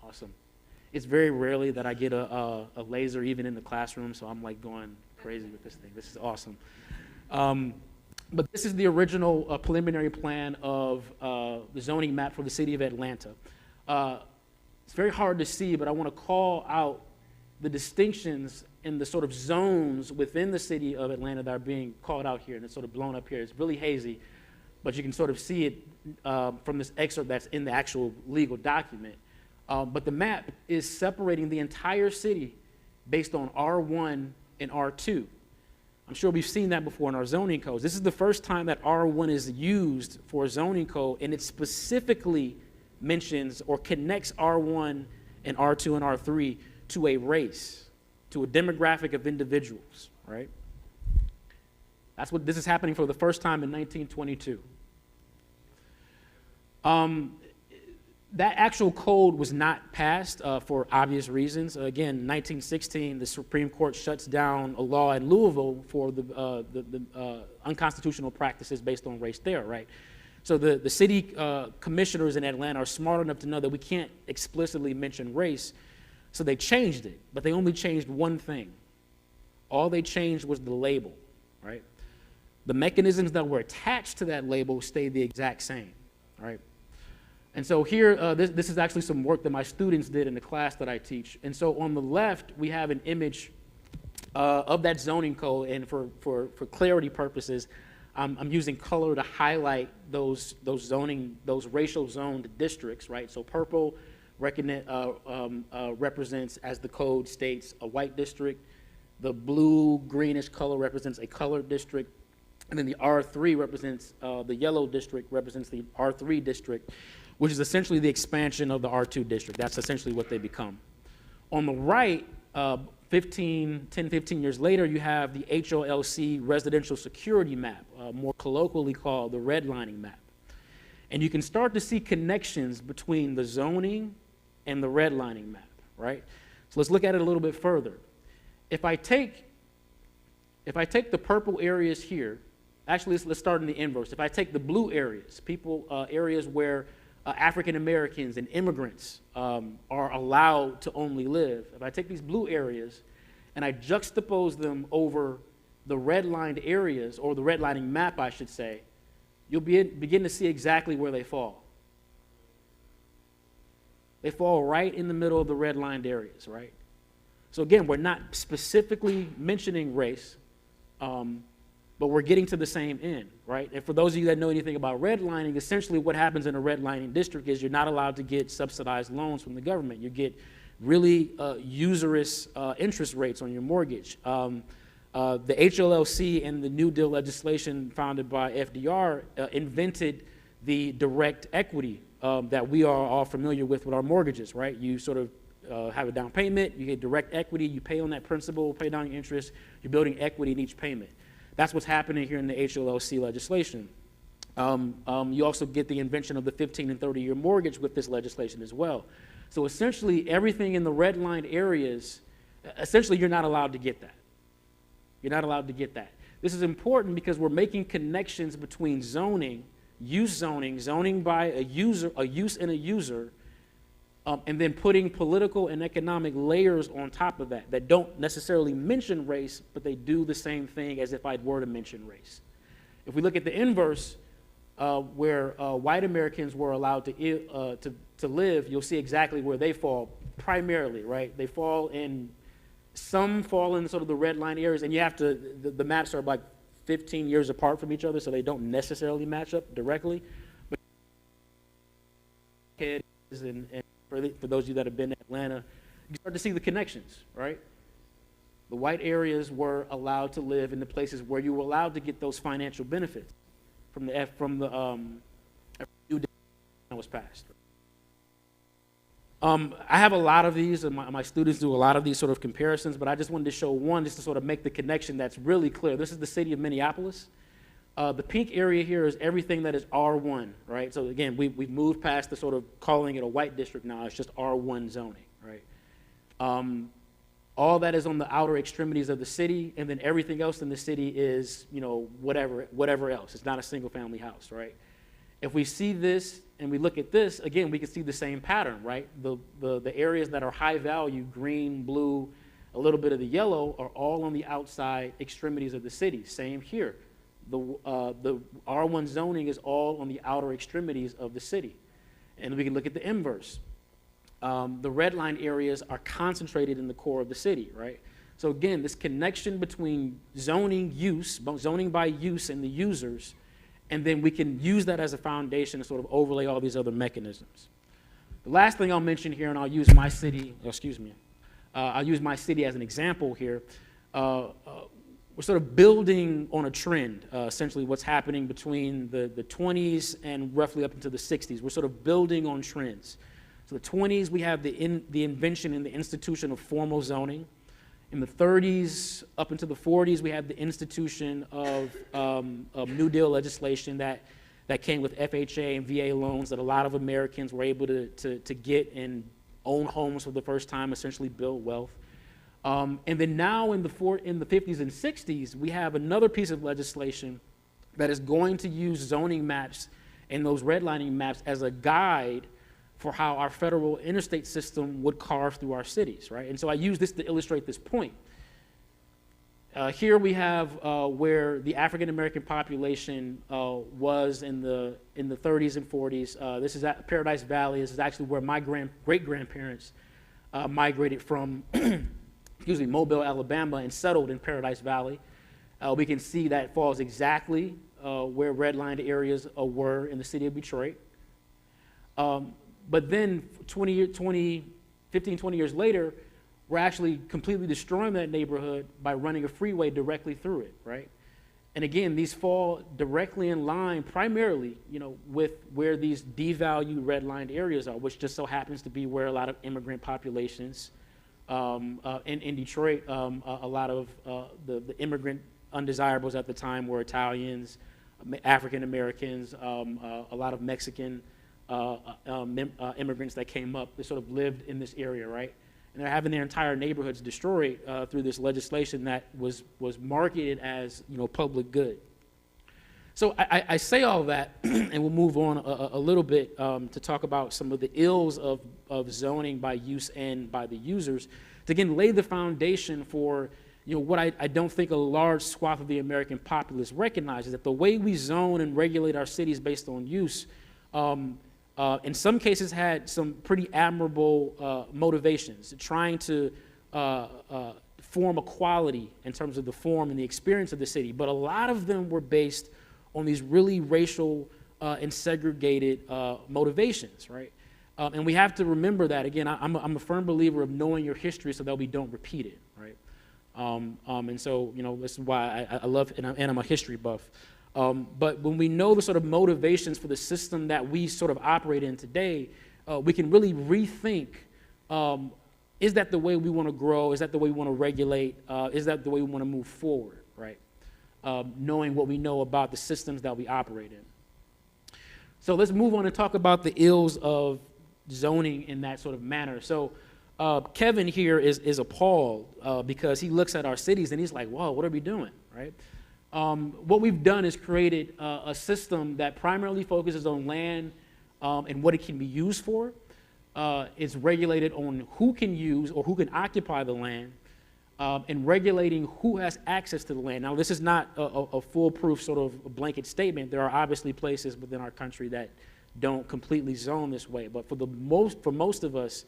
Awesome. It's very rarely that I get a laser even in the classroom, so I'm like going crazy with this thing. This is awesome. But this is the original preliminary plan of the zoning map for the city of Atlanta. It's very hard to see, but I want to call out the distinctions in the sort of zones within the city of Atlanta that are being called out here, and it's sort of blown up here. It's really hazy, but you can sort of see it from this excerpt that's in the actual legal document. But the map is separating the entire city based on R1 and R2. I'm sure we've seen that before in our zoning codes. This is the first time that R1 is used for a zoning code, and it specifically mentions or connects R1 and R2 and R3 to a race, to a demographic of individuals, right? That's what this is happening for the first time in 1922. That actual code was not passed for obvious reasons. Again, in 1916, the Supreme Court shuts down a law in Louisville for the unconstitutional practices based on race there, right? So the city commissioners in Atlanta are smart enough to know that we can't explicitly mention race, so they changed it, but they only changed one thing. All they changed was the label, right? The mechanisms that were attached to that label stayed the exact same, right? And so here, this is actually some work that my students did in the class that I teach. And so on the left, we have an image of that zoning code, and for clarity purposes, I'm using color to highlight those racial zoned districts, right? So purple represents, as the code states, a white district. The blue greenish color represents a colored district. And then the R3 represents, the yellow district represents the R3 district, which is essentially the expansion of the R2 district. That's essentially what they become. On the right, 10, 15 years later, you have the HOLC residential security map, more colloquially called the redlining map. And you can start to see connections between the zoning and the redlining map, right? So let's look at it a little bit further. If I take the purple areas here, actually let's start in the inverse. If I take the blue areas, areas where African Americans and immigrants are allowed to only live. If I take these blue areas and I juxtapose them over the redlined areas, or the redlining map, I should say, you'll begin to see exactly where they fall. They fall right in the middle of the redlined areas, right? So again, we're not specifically mentioning race, but we're getting to the same end, right? And for those of you that know anything about redlining, essentially what happens in a redlining district is you're not allowed to get subsidized loans from the government. You get really usurious interest rates on your mortgage. The HLLC and the New Deal legislation founded by FDR invented the direct equity that we are all familiar with our mortgages, right? You sort of have a down payment, you get direct equity, you pay on that principal, pay down your interest, you're building equity in each payment. That's what's happening here in the HLLC legislation. You also get the invention of the 15 and 30-year mortgage with this legislation as well. So essentially, everything in the redlined areas, essentially, you're not allowed to get that. You're not allowed to get that. This is important because we're making connections between zoning by a use and a user, and then putting political and economic layers on top of that don't necessarily mention race, but they do the same thing as if I were to mention race. If we look at the inverse, where white Americans were allowed to live, you'll see exactly where they fall primarily, right? Some fall in sort of the red line areas, and you have to, the maps are like 15 years apart from each other, so they don't necessarily match up directly. But for those of you that have been to Atlanta, you start to see the connections, right? The white areas were allowed to live in the places where you were allowed to get those financial benefits from the New Deal that was passed. I have a lot of these, and my students do a lot of these sort of comparisons, but I just wanted to show one just to sort of make the connection that's really clear. This is the city of Minneapolis. The pink area here is everything that is R1, right? So again, we've moved past the sort of calling it a white district now. It's just R1 zoning, right? All that is on the outer extremities of the city, and then everything else in the city is, whatever else. It's not a single family house, right? If we see this and we look at this, again, we can see the same pattern, right? The areas that are high value, green, blue, a little bit of the yellow, are all on the outside extremities of the city. Same here. The R1 zoning is all on the outer extremities of the city. And we can look at the inverse. The red line areas are concentrated in the core of the city, right? So again, this connection between zoning by use and the users, and then we can use that as a foundation to sort of overlay all these other mechanisms. The last thing I'll mention here, and I'll use my city, I'll use my city as an example here. We're sort of building on a trend, essentially what's happening between the 20s and roughly up into the 60s. We're sort of building on trends. So the 20s, we have the invention and the institution of formal zoning. In the 30s, up into the 40s, we have the institution of New Deal legislation that came with FHA and VA loans that a lot of Americans were able to get and own homes for the first time, essentially build wealth. And then now in the 50s and 60s, we have another piece of legislation that is going to use zoning maps and those redlining maps as a guide for how our federal interstate system would carve through our cities, right? And so I use this to illustrate this point. Here we have where the African American population was in the 30s and 40s. This is at Paradise Valley. This is actually where my great-grandparents migrated from, Mobile, Alabama, and settled in Paradise Valley. We can see that falls exactly where redlined areas were in the city of Detroit. But then 15, 20 years later, we're actually completely destroying that neighborhood by running a freeway directly through it, right? And again, these fall directly in line primarily, with where these devalued redlined areas are, which just so happens to be where a lot of immigrant populations, in Detroit, a lot of the immigrant undesirables at the time were Italians, African Americans, a lot of Mexican immigrants that came up. They sort of lived in this area, right? And they're having their entire neighborhoods destroyed through this legislation that was marketed as public good. So I say all that, and we'll move on a little bit to talk about some of the ills of zoning by use and by the users, to again lay the foundation for what I don't think a large swath of the American populace recognizes, that the way we zone and regulate our cities based on use, in some cases had some pretty admirable motivations, trying to form a quality in terms of the form and the experience of the city, but a lot of them were based on these really racial and segregated motivations, right? And we have to remember that. Again, I'm a firm believer of knowing your history so that we don't repeat it, right? And so, this is why I love, and I'm a history buff. But when we know the sort of motivations for the system that we sort of operate in today, we can really rethink, is that the way we want to grow? Is that the way we want to regulate? Is that the way we want to move forward, right? Knowing what we know about the systems that we operate in. So let's move on and talk about the ills of zoning in that sort of manner. So Kevin here is appalled because he looks at our cities and he's like, whoa, what are we doing, right? What we've done is created a system that primarily focuses on land and what it can be used for. It's regulated on who can use or who can occupy the land, and regulating who has access to the land. Now, this is not a foolproof sort of blanket statement. There are obviously places within our country that don't completely zone this way, but for most of us,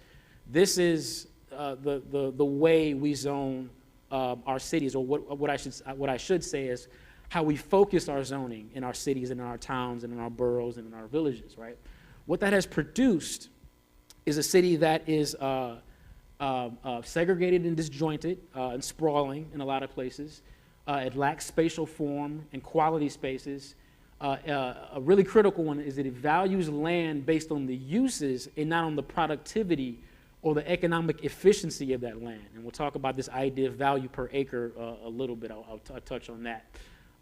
this is the way we zone our cities, or what I should say is how we focus our zoning in our cities and in our towns and in our boroughs and in our villages, right? What that has produced is a city that is segregated and disjointed and sprawling in a lot of places. It lacks spatial form and quality spaces. A really critical one is that it values land based on the uses and not on the productivity or the economic efficiency of that land. And we'll talk about this idea of value per acre a little bit. I'll touch on that.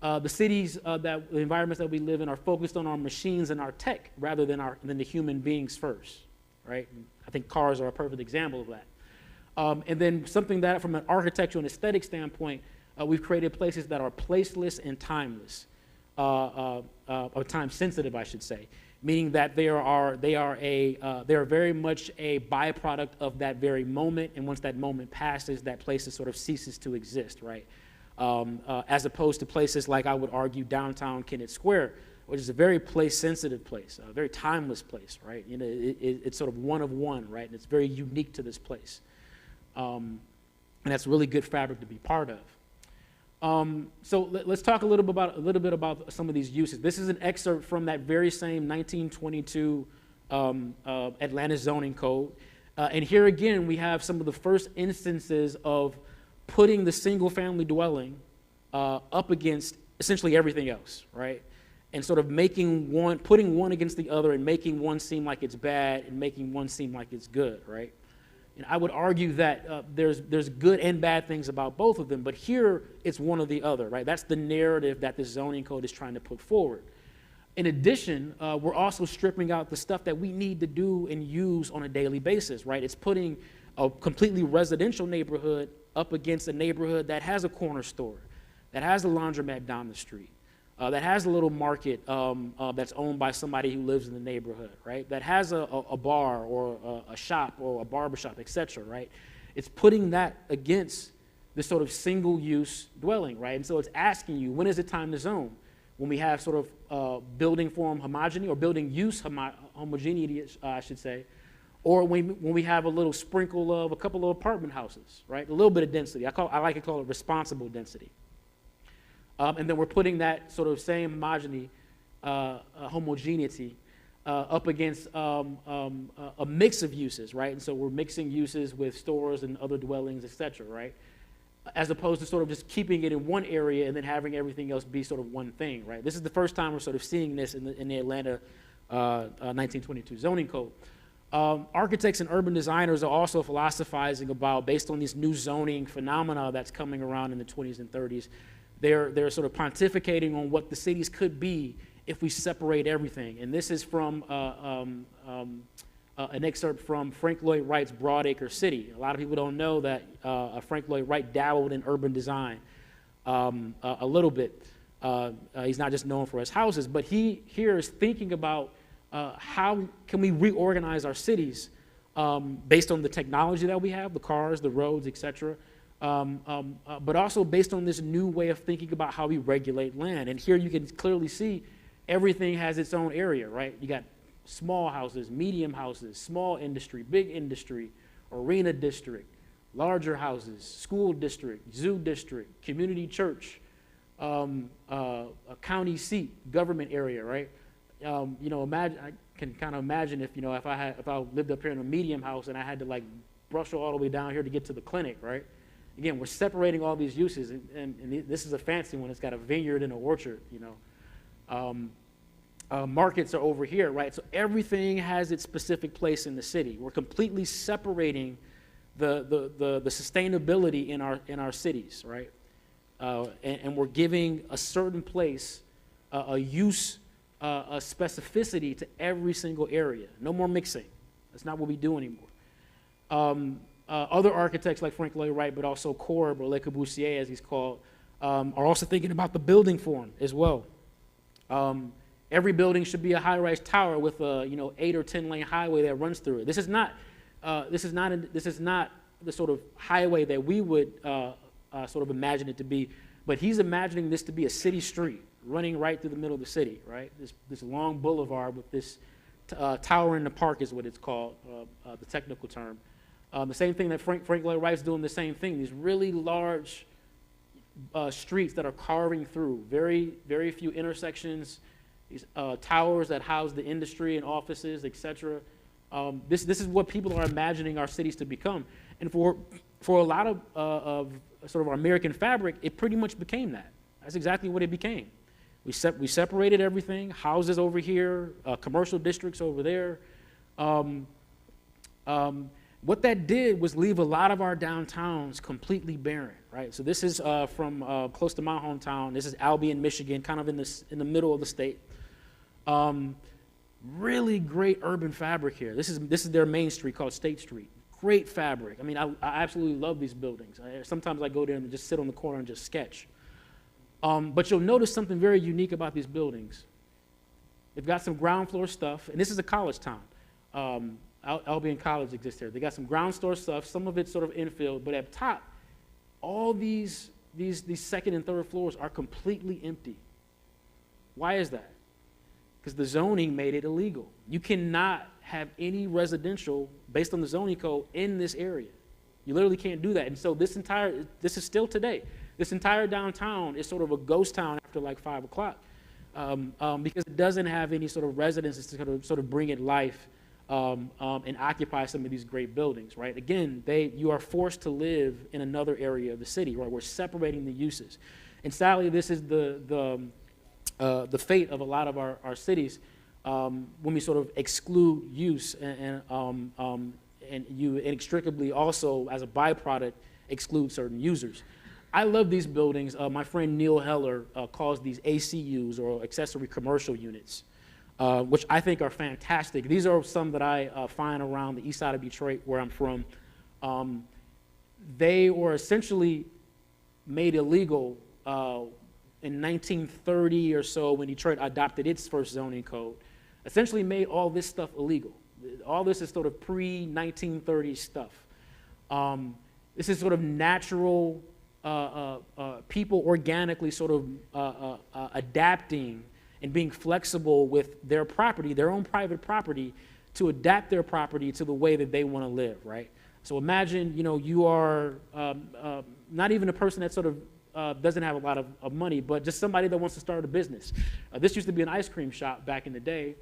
The cities, the environments that we live in are focused on our machines and our tech rather than the human beings first, right? I think cars are a perfect example of that. And then something that from an architectural and aesthetic standpoint, we've created places that are placeless and timeless, or time sensitive, I should say, meaning that they are very much a byproduct of that very moment, and once that moment passes, that place sort of ceases to exist, right? As opposed to places like, I would argue, downtown Kennett Square, which is a very place-sensitive place, a very timeless place, right? You know, it's sort of one of one, right? And it's very unique to this place. And that's really good fabric to be part of. So let's talk a little bit about some of these uses. This is an excerpt from that very same 1922 Atlanta zoning code. And here again, we have some of the first instances of putting the single-family dwelling up against essentially everything else, right? And sort of putting one against the other and making one seem like it's bad and making one seem like it's good, right? And I would argue that there's good and bad things about both of them, but here it's one or the other, right? That's the narrative that this zoning code is trying to put forward. In addition, we're also stripping out the stuff that we need to do and use on a daily basis, right? It's putting a completely residential neighborhood up against a neighborhood that has a corner store, that has a laundromat down the street, that has a little market that's owned by somebody who lives in the neighborhood, right? That has a bar or a shop or a barbershop, et cetera, right? It's putting that against this sort of single-use dwelling, right? And so it's asking you, when is it time to zone? When we have sort of building form homogeneity or building use homogeneity, I should say, or when we have a little sprinkle of a couple of apartment houses, right? A little bit of density. I like to call it responsible density. And then we're putting that sort of same homogeneity up against a mix of uses, right? And so we're mixing uses with stores and other dwellings, et cetera, right? As opposed to sort of just keeping it in one area and then having everything else be sort of one thing, right? This is the first time we're sort of seeing this in the Atlanta 1922 zoning code. Architects and urban designers are also philosophizing about, based on these new zoning phenomena that's coming around in the 20s and 30s, they're sort of pontificating on what the cities could be if we separate everything. And this is from an excerpt from Frank Lloyd Wright's Broadacre City. A lot of people don't know that Frank Lloyd Wright dabbled in urban design a little bit. He's not just known for his houses, but he here is thinking about how can we reorganize our cities based on the technology that we have, the cars, the roads, et cetera, but also based on this new way of thinking about how we regulate land. And here you can clearly see everything has its own area, right? You got small houses, medium houses, small industry, big industry, arena district, larger houses, school district, zoo district, community church, a county seat, government area, right? Imagine, I can kind of imagine if I lived up here in a medium house and I had to like brush all the way down here to get to the clinic, right? Again, we're separating all these uses, and this is a fancy one. It's got a vineyard and an orchard, Markets are over here, right? So everything has its specific place in the city. We're completely separating the sustainability in our cities, right? And we're giving a certain place a use, a specificity to every single area. No more mixing. That's not what we do anymore. Other architects like Frank Lloyd Wright, but also Corb, or Le Corbusier as he's called, are also thinking about the building form as well. Every building should be a high-rise tower with a 8 or 10 lane highway that runs through it. This is not the sort of highway that we would sort of imagine it to be, but he's imagining this to be a city street running right through the middle of the city, right? This long boulevard with this tower in the park is what it's called, the technical term. The same thing that Frank Lloyd Wright's doing, the same thing. These really large streets that are carving through, very, very few intersections, these towers that house the industry and offices, et cetera. This is what people are imagining our cities to become. And for a lot of sort of our American fabric, it pretty much became that. That's exactly what it became. We separated everything, houses over here, commercial districts over there. What that did was leave a lot of our downtowns completely barren, right? So this is from close to my hometown. This is Albion, Michigan, kind of in the middle of the state. Really great urban fabric here. This is their main street called State Street. Great fabric. I mean, I absolutely love these buildings. Sometimes I go there and just sit on the corner and just sketch. But you'll notice something very unique about these buildings. They've got some ground floor stuff, and this is a college town. Albion College exists here. They got some ground floor stuff. Some of it's sort of infill, but at top, all these second and third floors are completely empty. Why is that? Because the zoning made it illegal. You cannot have any residential based on the zoning code in this area. You literally can't do that. And so this is still today. This entire downtown is sort of a ghost town after like 5 o'clock because it doesn't have any sort of residences to sort of bring it life and occupy some of these great buildings, right? Again, you are forced to live in another area of the city, right? We're separating the uses. And sadly, this is the fate of a lot of our cities when we sort of exclude use and you inextricably also, as a byproduct, exclude certain users. I love these buildings. My friend Neil Heller calls these ACUs, or accessory commercial units, which I think are fantastic. These are some that I find around the east side of Detroit, where I'm from. They were essentially made illegal in 1930 or so, when Detroit adopted its first zoning code. Essentially made all this stuff illegal. All this is sort of pre-1930s stuff. This is sort of natural people organically sort of adapting and being flexible with their property, their own private property, to adapt their property to the way that they want to live, right? So imagine, you are not even a person that sort of doesn't have a lot of money, but just somebody that wants to start a business. This used to be an ice cream shop back in the day,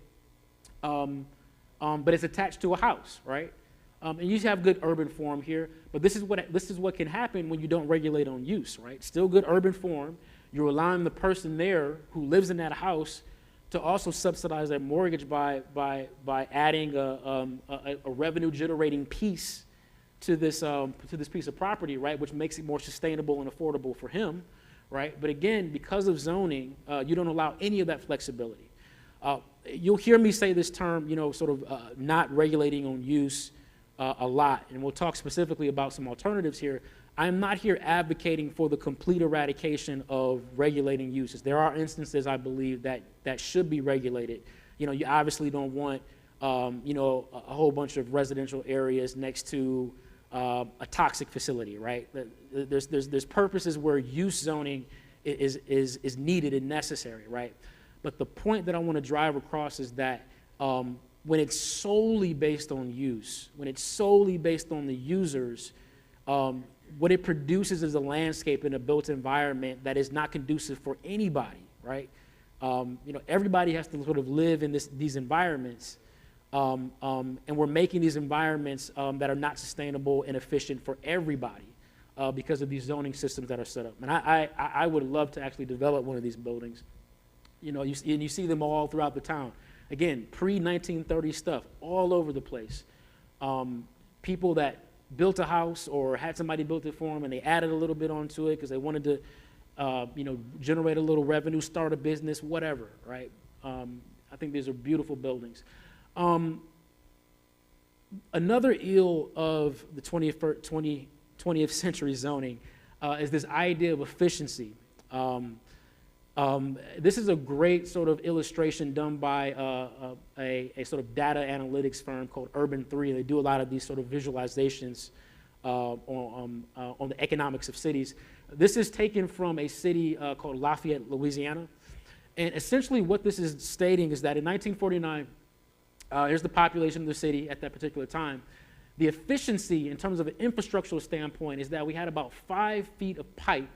but it's attached to a house, right? And you have good urban form here, but this is what can happen when you don't regulate on use, right? Still good urban form. You're allowing the person there who lives in that house to also subsidize that mortgage by adding a revenue generating piece to this piece of property, right? Which makes it more sustainable and affordable for him, right? But again, because of zoning, you don't allow any of that flexibility. You'll hear me say this term, sort of not regulating on use a lot, and we'll talk specifically about some alternatives here. I'm not here advocating for the complete eradication of regulating uses. There are instances, I believe, that should be regulated. You obviously don't want, a whole bunch of residential areas next to a toxic facility, right? There's purposes where use zoning is needed and necessary, right? But the point that I want to drive across is that when it's solely based on use, when it's solely based on the users, what it produces is a landscape and a built environment that is not conducive for anybody, right? Everybody has to sort of live in these environments, and we're making these environments that are not sustainable and efficient for everybody because of these zoning systems that are set up. And I would love to actually develop one of these buildings. And you see them all throughout the town. Again, pre-1930 stuff all over the place. People that built a house or had somebody built it for them, and they added a little bit onto it because they wanted to, generate a little revenue, start a business, whatever, right? I think these are beautiful buildings. Another ill of the 20th century zoning is this idea of efficiency. This is a great sort of illustration done by a sort of data analytics firm called Urban 3. They do a lot of these sort of visualizations on the economics of cities. This is taken from a city called Lafayette, Louisiana. And essentially what this is stating is that in 1949, here's the population of the city at that particular time. The efficiency in terms of an infrastructural standpoint is that we had about 5 feet of pipe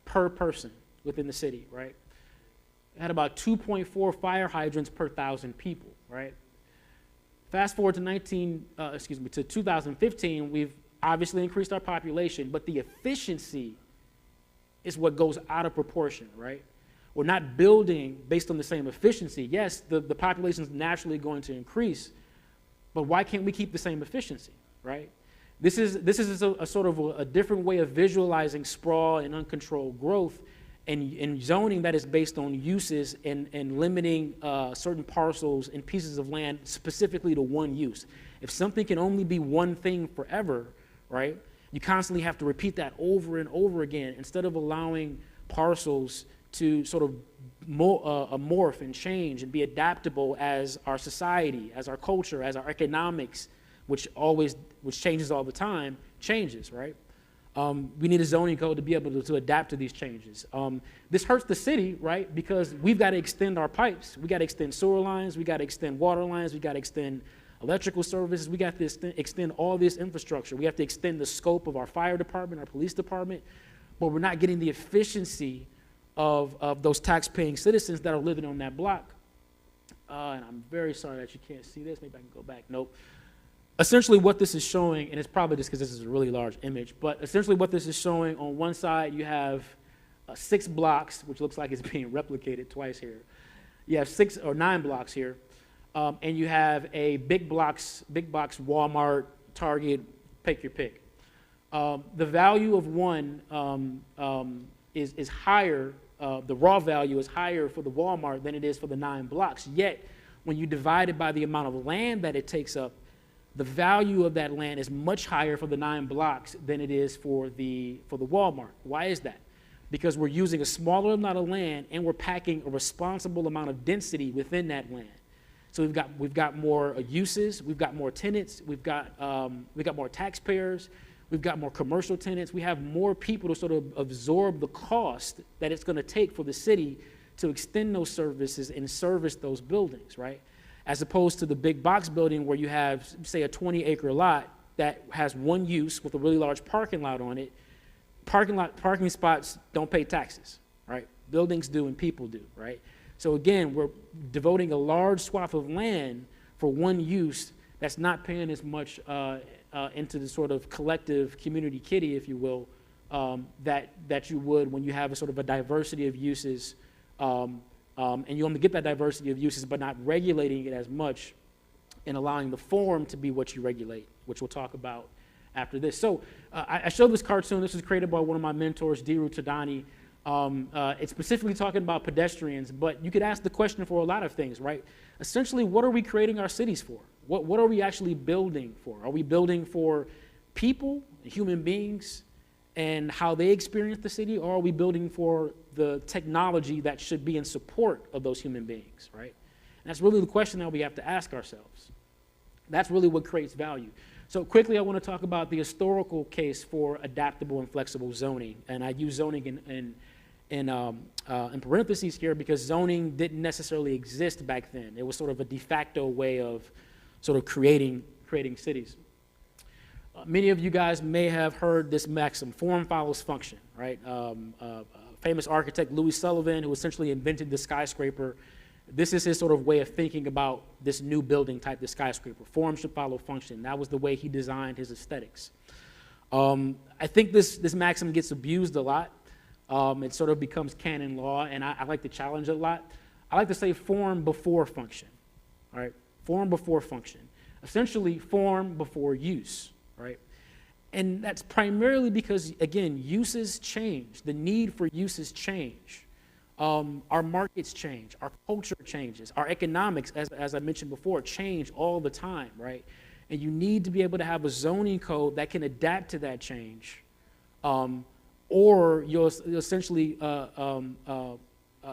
per person within the city, right? It had about 2.4 fire hydrants per 1,000 people, right? Fast forward to 2015, we've obviously increased our population, but the efficiency is what goes out of proportion, right? We're not building based on the same efficiency. Yes, the population is naturally going to increase, but why can't we keep the same efficiency, right? This is a sort of a different way of visualizing sprawl and uncontrolled growth and zoning that is based on uses and limiting certain parcels and pieces of land specifically to one use. If something can only be one thing forever, right, you constantly have to repeat that over and over again instead of allowing parcels to sort of morph and change and be adaptable as our society, as our culture, as our economics, which changes all the time, changes, right? We need a zoning code to be able to adapt to these changes. This hurts the city, right? Because we've got to extend our pipes. We got to extend sewer lines. We got to extend water lines. We got to extend electrical services. We got to extend all this infrastructure. We have to extend the scope of our fire department, our police department, but we're not getting the efficiency of those tax-paying citizens that are living on that block. And I'm very sorry that you can't see this. Maybe I can go back. Nope. Essentially what this is showing, and it's probably just because this is a really large image, but essentially what this is showing, on one side you have 6 blocks, which looks like it's being replicated twice here. You have 6 or 9 blocks here, and you have a big box Walmart, Target, pick your pick. The value of one is higher, the raw value is higher for the Walmart than it is for the 9 blocks. Yet, when you divide it by the amount of land that it takes up, the value of that land is much higher for the 9 blocks than it is for the Walmart. Why is that? Because we're using a smaller amount of land and we're packing a responsible amount of density within that land. So we've got more uses, we've got more tenants, we've got more taxpayers, we've got more commercial tenants. We have more people to sort of absorb the cost that it's going to take for the city to extend those services and service those buildings, right? As opposed to the big box building where you have, say, a 20-acre lot that has one use with a really large parking lot on it. Parking spots don't pay taxes, right? Buildings do and people do, right? So again, we're devoting a large swath of land for one use that's not paying as much into the sort of collective community kitty, if you will, that you would when you have a sort of a diversity of uses, and you only get that diversity of uses but not regulating it as much and allowing the form to be what you regulate, which we'll talk about after this. So I showed this cartoon. This was created by one of my mentors, Diru Tadani. It's specifically talking about pedestrians, but you could ask the question for a lot of things, right? Essentially, what are we creating our cities for? What are we actually building for? Are we building for people, human beings, and how they experience the city, or are we building for the technology that should be in support of those human beings, right? And that's really the question that we have to ask ourselves. That's really what creates value. So quickly, I want to talk about the historical case for adaptable and flexible zoning, and I use zoning in parentheses here because zoning didn't necessarily exist back then. It was sort of a de facto way of sort of creating cities. Many of you guys may have heard this maxim, form follows function, right? Famous architect Louis Sullivan, who essentially invented the skyscraper. This is his sort of way of thinking about this new building type, the skyscraper. Form should follow function. That was the way he designed his aesthetics. I think this maxim gets abused a lot. It sort of becomes canon law, and I like to challenge it a lot. I like to say form before function, all right? Form before function. Essentially, form before use. Right? And that's primarily because, again, uses change. The need for uses change. Our markets change. Our culture changes. Our economics, as I mentioned before, change all the time, right? And you need to be able to have a zoning code that can adapt to that change, or you'll essentially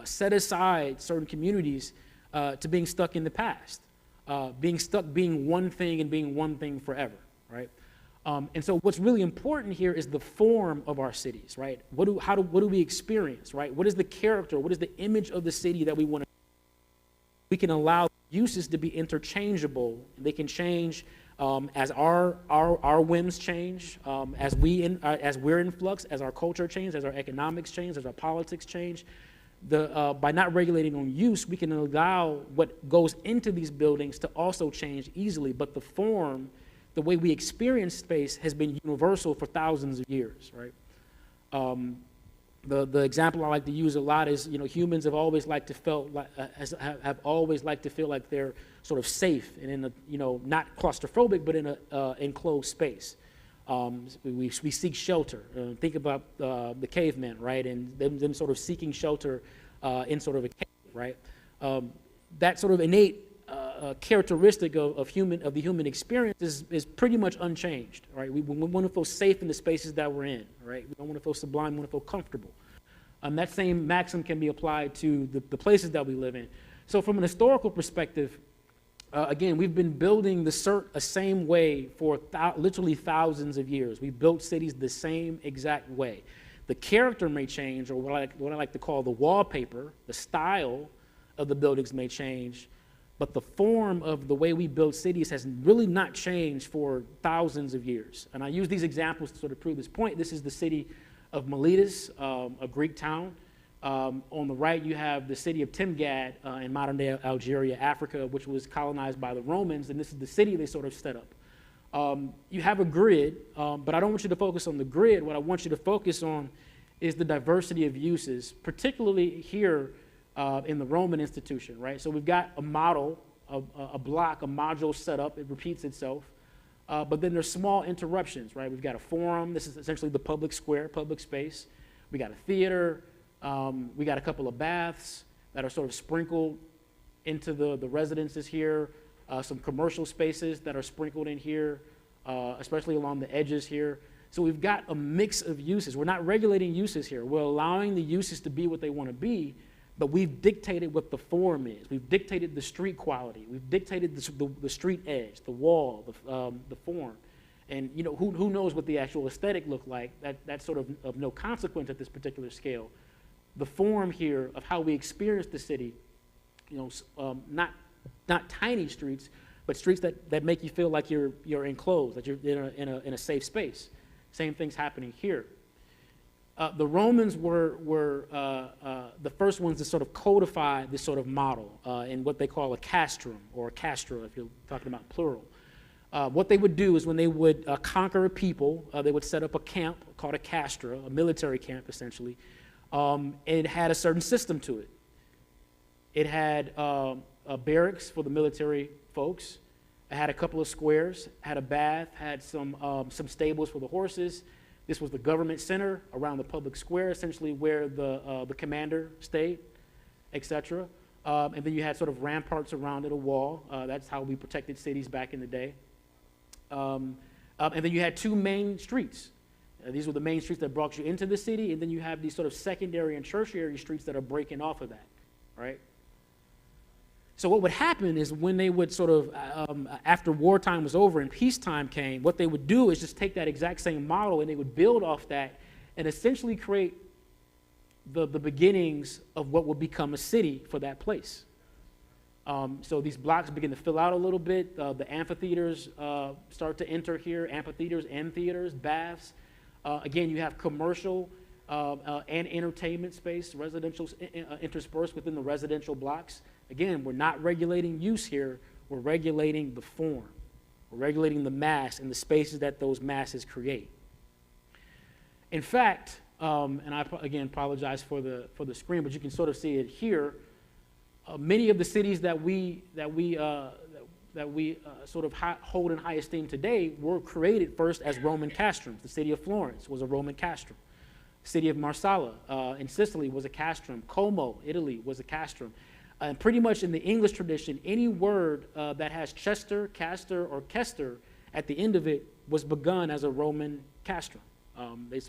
set aside certain communities to being stuck in the past, being one thing and being one thing forever, right? And so what's really important here is the form of our cities, right? What do we experience, right? What is the character? What is the image of the city that we want to? We can allow uses to be interchangeable. They can change as our whims change, as we're in flux, as our culture changes, as our economics change, as our politics change. By not regulating on use, we can allow what goes into these buildings to also change easily, but the form, the way we experience space has been universal for thousands of years, right? The example I like to use a lot is, humans have always liked to feel like they're sort of safe and in a, not claustrophobic, but in a enclosed space. We seek shelter. Think about the cavemen, right? And them sort of seeking shelter in sort of a cave, right? That sort of innate characteristic of the human experience is pretty much unchanged, right? We want to feel safe in the spaces that we're in, right? We don't want to feel sublime, we want to feel comfortable. That same maxim can be applied to the places that we live in. So from an historical perspective, again, we've been building the same way for literally thousands of years. We've built cities the same exact way. The character may change, or what I like to call the wallpaper, the style of the buildings may change, but the form of the way we build cities has really not changed for thousands of years. And I use these examples to sort of prove this point. This is the city of Miletus, a Greek town. On the right, you have the city of Timgad in modern-day Algeria, Africa, which was colonized by the Romans, and this is the city they sort of set up. You have a grid, but I don't want you to focus on the grid. What I want you to focus on is the diversity of uses, particularly here in the Roman institution, right? So we've got a model, a block, a module set up. It repeats itself. But then there's small interruptions, right? We've got a forum. This is essentially the public square, public space. We got a theater. We got a couple of baths that are sort of sprinkled into the residences here. Some commercial spaces that are sprinkled in here, especially along the edges here. So we've got a mix of uses. We're not regulating uses here. We're allowing the uses to be what they want to be, but we've dictated what the form is. We've dictated the street quality. We've dictated the street edge, the wall, the form. And you know, who knows what the actual aesthetic looked like? That's sort of no consequence at this particular scale. The form here of how we experience the city, you know, not tiny streets, but streets that make you feel like you're enclosed, that you're in a safe space. Same thing's happening here. The Romans were the first ones to sort of codify this sort of model in what they call a castrum, or a castra if you're talking about plural. What they would do is when they would conquer a people, they would set up a camp called a castra, a military camp essentially. It had a certain system to it. It had barracks for the military folks. It had a couple of squares, had a bath, had some stables for the horses. This was the government center around the public square, essentially where the commander stayed, etc. And then you had sort of ramparts around it, a wall. That's how we protected cities back in the day. And then you had two main streets. These were the main streets that brought you into the city, and then you have these sort of secondary and tertiary streets that are breaking off of that, right? So what would happen is when they would sort of, after wartime was over and peacetime came, what they would do is just take that exact same model and they would build off that and essentially create the beginnings of what would become a city for that place. So these blocks begin to fill out a little bit. The amphitheaters start to enter here, amphitheaters and theaters, baths. Again, you have commercial and entertainment space, residential interspersed within the residential blocks. Again, we're not regulating use here, we're regulating the form. We're regulating the mass and the spaces that those masses create. In fact, and I again apologize for the screen, but you can sort of see it here. Many of the cities that we sort of hold in high esteem today were created first as Roman castrums. The city of Florence was a Roman castrum. The city of Marsala in Sicily was a castrum. Como, Italy, was a castrum. And pretty much in the English tradition, any word that has chester, caster, or kester at the end of it was begun as a Roman castrum. These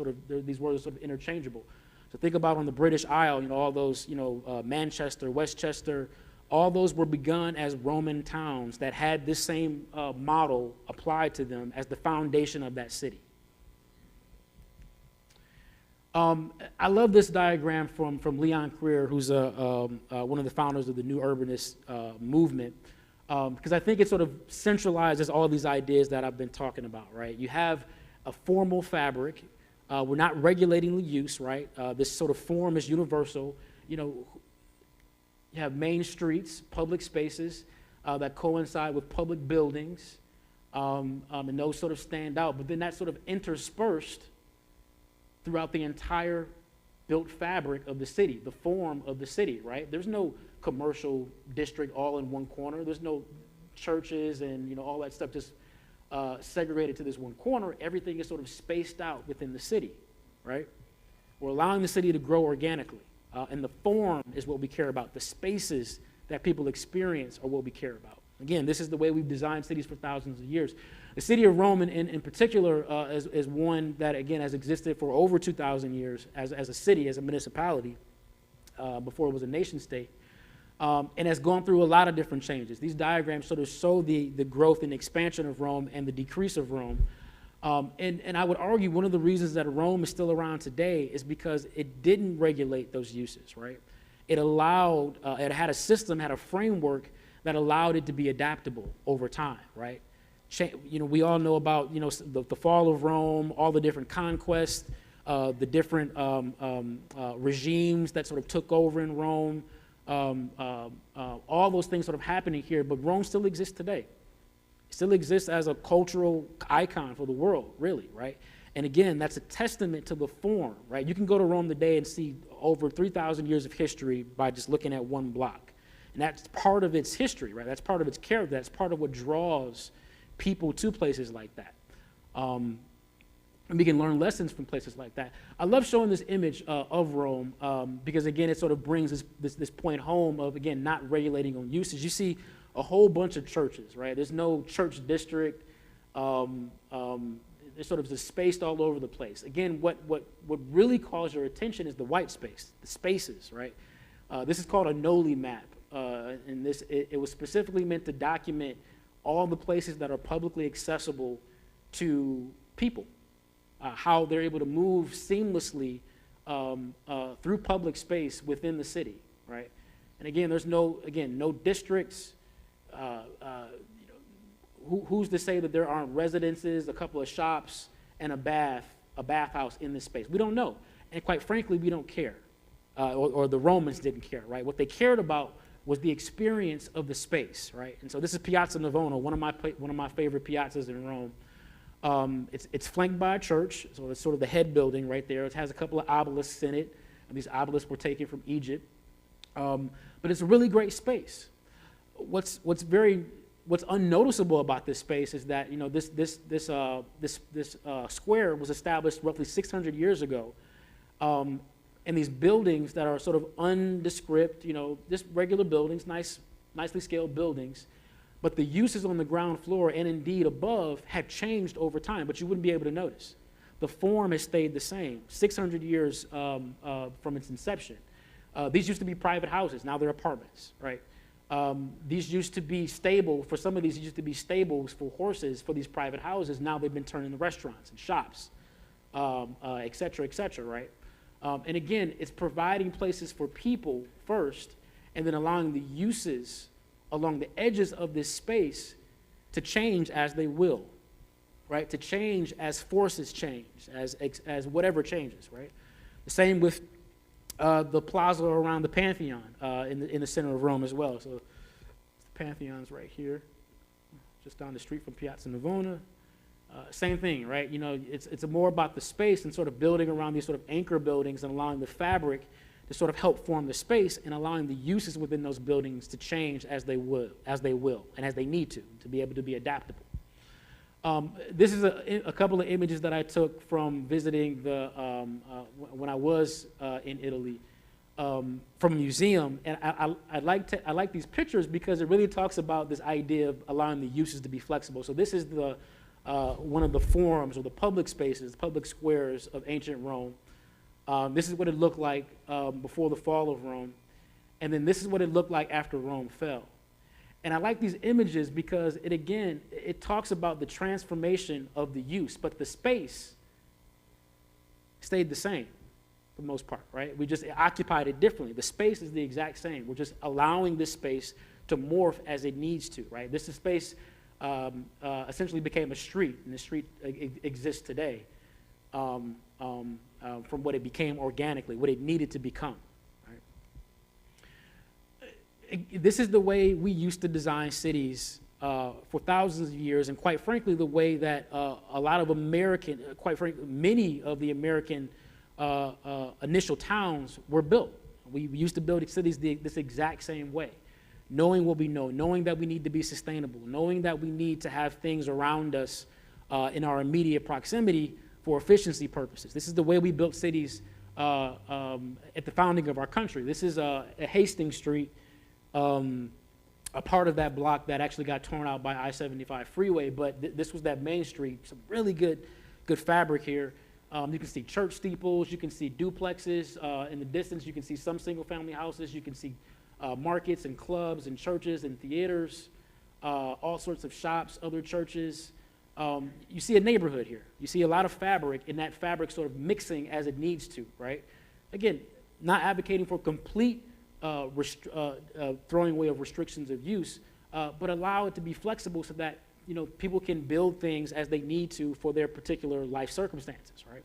words are sort of interchangeable. So think about on the British Isle, you know, all those, you know, Manchester, Westchester, all those were begun as Roman towns that had this same model applied to them as the foundation of that city. I love this diagram from Leon Creer, who's one of the founders of the New Urbanist movement, because I think it sort of centralizes all these ideas that I've been talking about, right? You have a formal fabric. We're not regulating the use, right? This sort of form is universal. You know, you have main streets, public spaces that coincide with public buildings, and those sort of stand out. But then that's sort of interspersed throughout the entire built fabric of the city, the form of the city, right? There's no commercial district all in one corner. There's no churches and, you know, all that stuff just segregated to this one corner. Everything is sort of spaced out within the city, right? We're allowing the city to grow organically. And the form is what we care about. The spaces that people experience are what we care about. Again, this is the way we've designed cities for thousands of years. The city of Rome in particular is one that, again, has existed for over 2,000 years as a city, as a municipality, before it was a nation state, and has gone through a lot of different changes. These diagrams sort of show the growth and expansion of Rome and the decrease of Rome. And I would argue one of the reasons that Rome is still around today is because it didn't regulate those uses, right? It allowed, it had a system, had a framework that allowed it to be adaptable over time, right? We all know about, the fall of Rome, all the different conquests, the different regimes that sort of took over in Rome, all those things sort of happening here, but Rome still exists today. It still exists as a cultural icon for the world, really, right? And again, that's a testament to the form, right? You can go to Rome today and see over 3,000 years of history by just looking at one block. And that's part of its history, right? That's part of its character. That's part of what draws people to places like that. And we can learn lessons from places like that. I love showing this image of Rome because, again, it sort of brings this point home of, again, not regulating on usage. You see a whole bunch of churches, right? There's no church district. They're sort of just spaced all over the place. Again, what really calls your attention is the white space, the spaces, right? This is called a Noli map, and it was specifically meant to document all the places that are publicly accessible to people, how they're able to move seamlessly through public space within the city, right? And again, there's no districts. Who's to say that there aren't residences, a couple of shops, and a bathhouse in this space? We don't know, and quite frankly, we don't care, or the Romans didn't care, right? What they cared about was the experience of the space, right? And so this is Piazza Navona, one of my favorite piazzas in Rome. It's flanked by a church, so it's sort of the head building right there. It has a couple of obelisks in it, and these obelisks were taken from Egypt. But it's a really great space. What's unnoticeable about this space is that this square was established roughly 600 years ago, and these buildings that are sort of undescript, just regular buildings, nicely scaled buildings, but the uses on the ground floor and indeed above have changed over time, but you wouldn't be able to notice. The form has stayed the same 600 years from its inception. These used to be private houses, now they're apartments, right? These used to be stable, for some of these used to be stables for horses for these private houses. Now they've been turned into restaurants and shops, et cetera, right? And again, it's providing places for people first, and then allowing the uses along the edges of this space to change as they will, right? To change as forces change, as whatever changes, right? The same with the plaza around the Pantheon in the center of Rome as well. So the Pantheon's right here, just down the street from Piazza Navona. Same thing, right? It's more about the space and sort of building around these sort of anchor buildings and allowing the fabric to sort of help form the space and allowing the uses within those buildings to change as they will, and as they need to be able to be adaptable. This is a couple of images that I took from visiting when I was in Italy, from a museum, and I like these pictures because it really talks about this idea of allowing the uses to be flexible. So this is one of the forums or the public spaces, public squares of ancient Rome. This is what it looked like before the fall of Rome, and then this is what it looked like after Rome fell. And I like these images because it talks about the transformation of the use, but the space stayed the same for the most part, right? We just occupied it differently. The space is the exact same. We're just allowing this space to morph as it needs to, right? This space essentially became a street, and the street exists today from what it became organically, what it needed to become. This is the way we used to design cities for thousands of years, and quite frankly, the way that a lot of many of the American initial towns were built. We used to build cities this exact same way, knowing what we know, knowing that we need to be sustainable, knowing that we need to have things around us in our immediate proximity for efficiency purposes. This is the way we built cities at the founding of our country. This is a Hastings Street a part of that block that actually got torn out by I-75 freeway, but this was that main street. Some really good fabric here. You can see church steeples, you can see duplexes. In the distance, you can see some single-family houses. You can see markets and clubs and churches and theaters, all sorts of shops, other churches. You see a neighborhood here. You see a lot of fabric, and that fabric sort of mixing as it needs to, right? Again, not advocating for complete throwing away of restrictions of use, but allow it to be flexible so that people can build things as they need to for their particular life circumstances, right?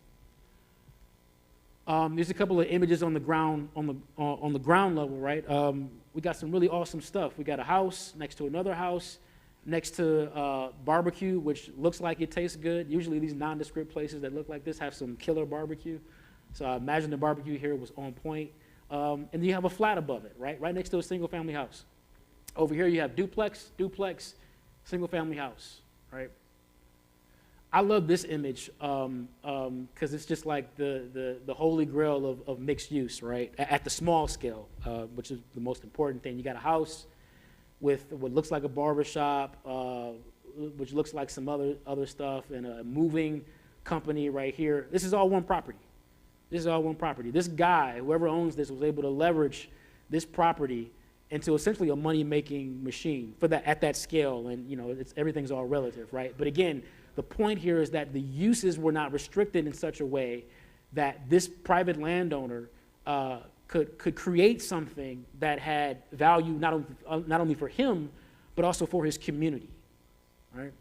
There's a couple of images on the ground on the ground level, right? We got some really awesome stuff. We got a house next to another house, next to barbecue, which looks like it tastes good. Usually these nondescript places that look like this have some killer barbecue. So I imagine the barbecue here was on point. And then you have a flat above it, right? Right next to a single-family house. Over here you have duplex, single-family house, right? I love this image because it's just like the holy grail of mixed use, right? At the small scale, which is the most important thing. You got a house with what looks like a barber shop, which looks like some other stuff, and a moving company right here. This is all one property. This guy, whoever owns this, was able to leverage this property into essentially a money-making machine for that at that scale. And everything's all relative, right? But again, the point here is that the uses were not restricted in such a way that this private landowner could create something that had value not only for him, but also for his community, right?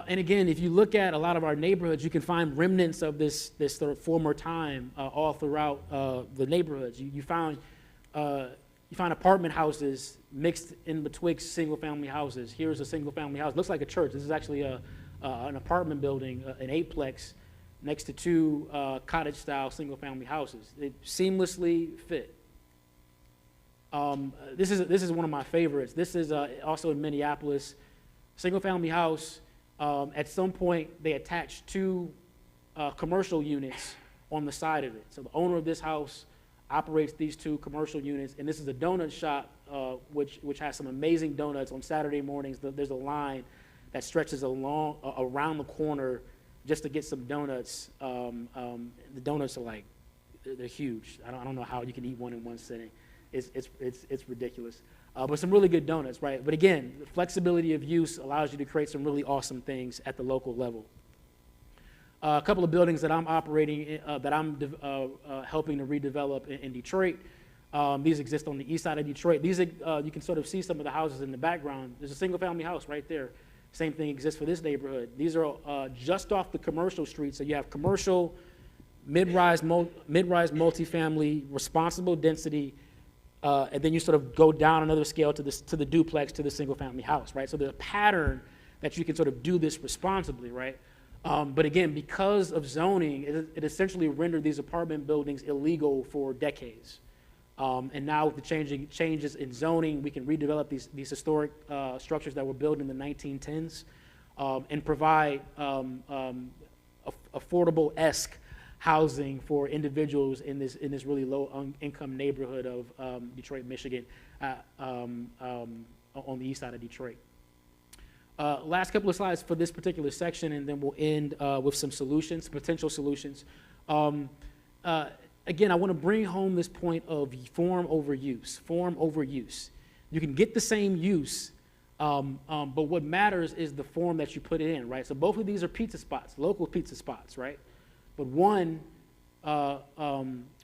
And again, if you look at a lot of our neighborhoods, you can find remnants of this sort of former time all throughout the neighborhoods. You find apartment houses mixed in betwixt single-family houses. Here's a single-family house. Looks like a church. This is actually an apartment building, an eightplex, next to two cottage-style single-family houses. They seamlessly fit. This is one of my favorites. This is also in Minneapolis, single-family house. At some point, they attached two commercial units on the side of it. So the owner of this house operates these two commercial units, and this is a donut shop, which has some amazing donuts. On Saturday mornings, there's a line that stretches around the corner just to get some donuts. The donuts are they're huge. I don't know how you can eat one in one sitting. It's ridiculous. But some really good donuts, right? But again, the flexibility of use allows you to create some really awesome things at the local level. A couple of buildings that I'm operating, that I'm helping to redevelop in Detroit. These exist on the east side of Detroit. These, you can sort of see some of the houses in the background. There's a single-family house right there. Same thing exists for this neighborhood. These are just off the commercial street, so you have commercial, mid-rise multifamily, responsible density, and then you sort of go down another scale to the duplex, to the single-family house, right? So there's a pattern that you can sort of do this responsibly, right? But again, because of zoning, it essentially rendered these apartment buildings illegal for decades. And now with the changes in zoning, we can redevelop these historic structures that were built in the 1910s and provide affordable-esque housing for individuals in this really low-income neighborhood of Detroit, Michigan, on the east side of Detroit. Last couple of slides for this particular section, and then we'll end with some solutions, potential solutions. Again, I want to bring home this point of form over use. Form over use. You can get the same use, but what matters is the form that you put it in, right? So both of these are pizza spots, local pizza spots, right? But one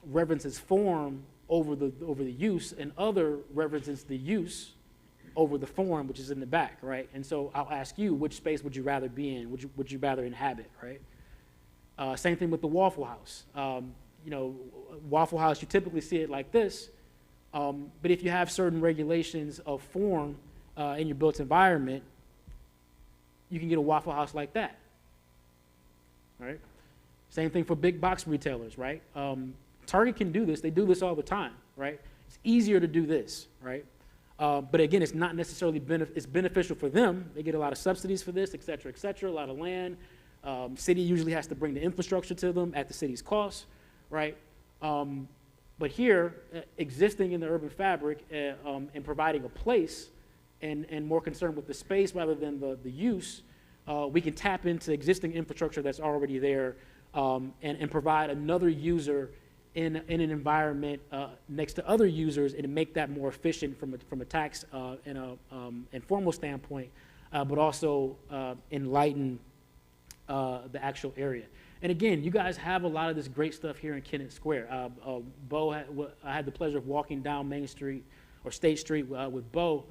reverences form over the use, and other reverences the use over the form, which is in the back, right? And so I'll ask you, which space would you rather be in? Would you rather inhabit, right? Same thing with the Waffle House. Waffle House, you typically see it like this, but if you have certain regulations of form in your built environment, you can get a Waffle House like that, right? Same thing for big box retailers, right? Target can do this. They do this all the time, right? It's easier to do this, right? But again, it's not necessarily it's beneficial for them. They get a lot of subsidies for this, et cetera, a lot of land. City usually has to bring the infrastructure to them at the city's cost, right? But here, existing in the urban fabric and providing a place and more concerned with the space rather than the use, we can tap into existing infrastructure that's already there and provide another user in an environment next to other users and make that more efficient from a tax and a formal standpoint, but also enlighten the actual area. And again, you guys have a lot of this great stuff here in Kennett Square. I had the pleasure of walking down Main Street or State Street with Bo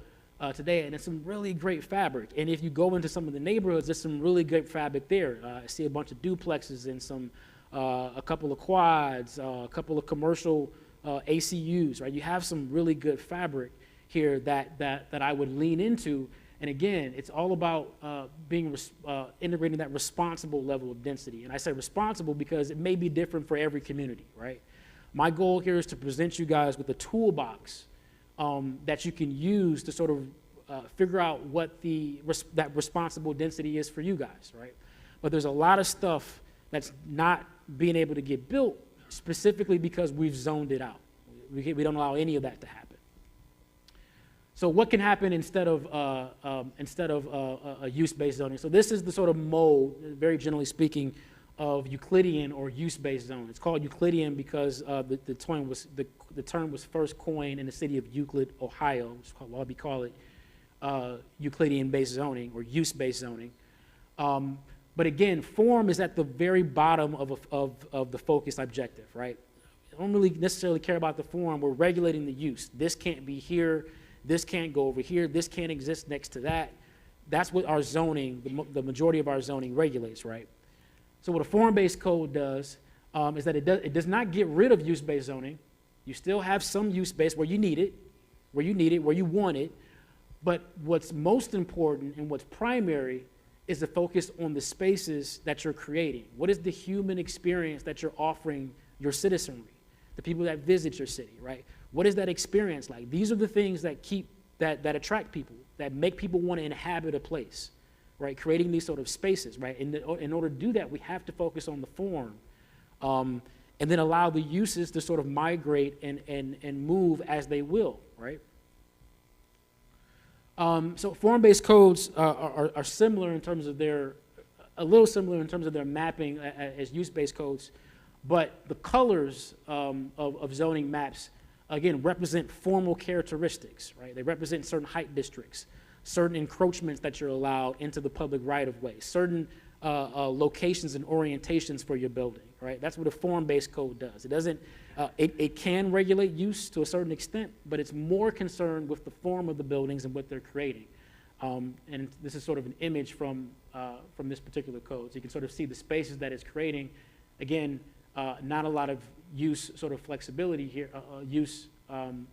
today, and it's some really great fabric. And if you go into some of the neighborhoods, there's some really great fabric there. I see a bunch of duplexes and a couple of quads, a couple of commercial ACUs, right? You have some really good fabric here that I would lean into. And again, it's all about integrating that responsible level of density. And I say responsible because it may be different for every community, right? My goal here is to present you guys with a toolbox that you can use to sort of figure out what that responsible density is for you guys, right? But there's a lot of stuff that's not being able to get built specifically because we've zoned it out. We don't allow any of that to happen. So what can happen instead of a use-based zoning? So this is the sort of mode, very generally speaking, of Euclidean or use-based zone. It's called Euclidean because the term was first coined in the city of Euclid, Ohio, which is why we call it Euclidean-based zoning or use-based zoning. But again, form is at the very bottom of the focused objective, right? I don't really necessarily care about the form. We're regulating the use. This can't be here. This can't go over here. This can't exist next to that. That's what our zoning, the majority of our zoning regulates, right? So what a form-based code does is that it does not get rid of use-based zoning. You still have some use-based where you need it, where you want it. But what's most important and what's primary is the focus on the spaces that you're creating. What is the human experience that you're offering your citizenry, the people that visit your city, right? What is that experience like? These are the things that that attract people, that make people want to inhabit a place, right? Creating these sort of spaces, right? In order to do that, we have to focus on the form, and then allow the uses to sort of migrate and move as they will, right? So form-based codes are similar in terms of a little similar in terms of their mapping as use-based codes, but the colors of zoning maps again, represent formal characteristics, right? They represent certain height districts, certain encroachments that you're allowed into the public right-of-way, certain locations and orientations for your building, right? That's what a form-based code does. It doesn't, it can regulate use to a certain extent, but it's more concerned with the form of the buildings and what they're creating. And this is sort of an image from this particular code. So you can sort of see the spaces that it's creating. Again, not a lot of use sort of flexibility here, use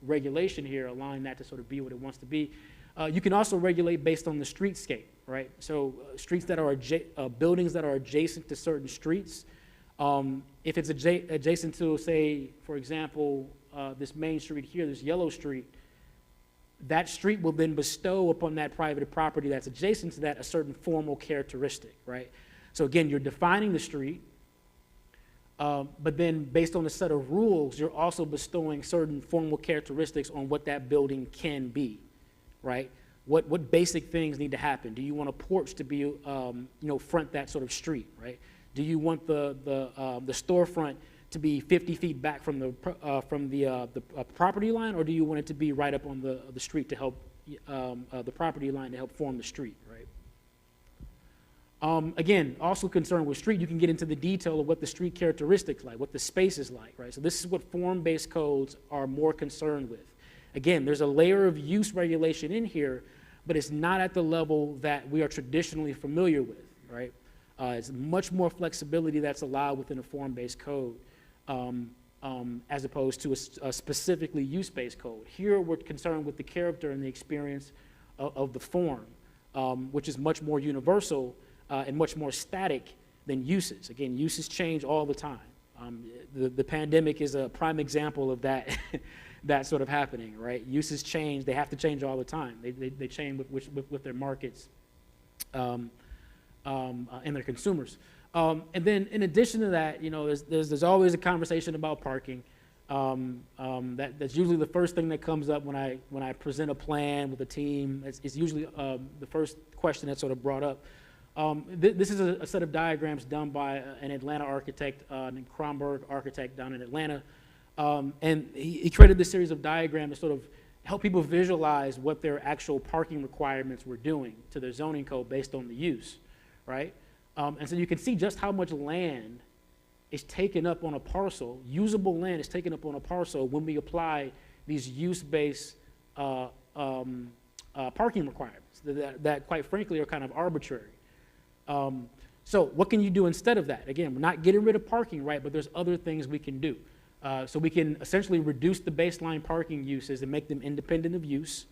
regulation here, allowing that to sort of be what it wants to be. You can also regulate based on the streetscape, right? So streets that are, buildings that are adjacent to certain streets, if it's adjacent to, say, for example, this main street here, this yellow street, that street will then bestow upon that private property that's adjacent to that a certain formal characteristic, right? So again, you're defining the street, but then based on a set of rules, you're also bestowing certain formal characteristics on what that building can be, right? What basic things need to happen? Do you want a porch to be, front that sort of street, right? Do you want the storefront to be 50 feet back from the property line, or do you want it to be right up on the street to help the property line to help form the street, right? Again, also concerned with street, you can get into the detail of what the street characteristics like, what the space is like, right? So this is what form-based codes are more concerned with. Again, there's a layer of use regulation in here, but it's not at the level that we are traditionally familiar with, right? It's much more flexibility that's allowed within a form-based code as opposed to a specifically use-based code. Here, we're concerned with the character and the experience of the form, which is much more universal and much more static than uses. Again, uses change all the time. The pandemic is a prime example of that, that sort of happening, right? Uses change, they have to change all the time. They change with their markets and their consumers. And then in addition to that, there's always a conversation about parking. That's usually the first thing that comes up when I present a plan with a team. It's usually the first question that's sort of brought up. This is a set of diagrams done by an Atlanta architect, named Kronberg architect down in Atlanta. And he created this series of diagrams to sort of help people visualize what their actual parking requirements were doing to their zoning code based on the use, right? And so you can see just how much land is taken up on a parcel, usable land is taken up on a parcel when we apply these use-based parking requirements that quite frankly are kind of arbitrary. So what can you do instead of that? Again, we're not getting rid of parking, right, but there's other things we can do. So we can essentially reduce the baseline parking uses and make them independent of use,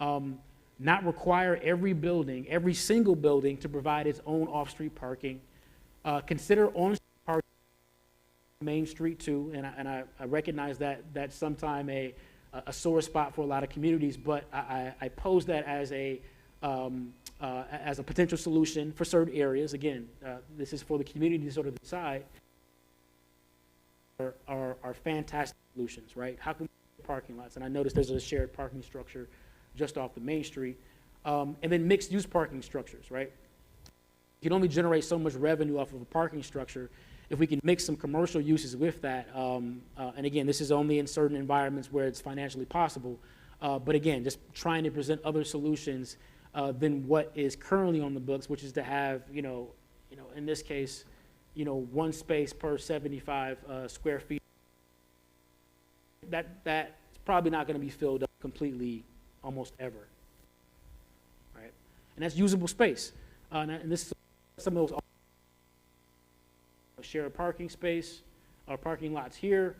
not require every building, every single building to provide its own off-street parking, consider on-street parking Main Street too, and I recognize that that's sometime a sore spot for a lot of communities, but I pose that as a potential solution for certain areas. Again, this is for the community to sort of decide. Are fantastic solutions, right? How can we get parking lots? And I noticed there's a shared parking structure just off the main street. And then mixed use parking structures, right? You can only generate so much revenue off of a parking structure if we can mix some commercial uses with that. And again, this is only in certain environments where it's financially possible. But again, just trying to present other solutions than what is currently on the books, which is to have, in this case, one space per 75 square feet. That's probably not going to be filled up completely almost ever, right? And that's usable space. And this is some of those shared parking space, parking lots here,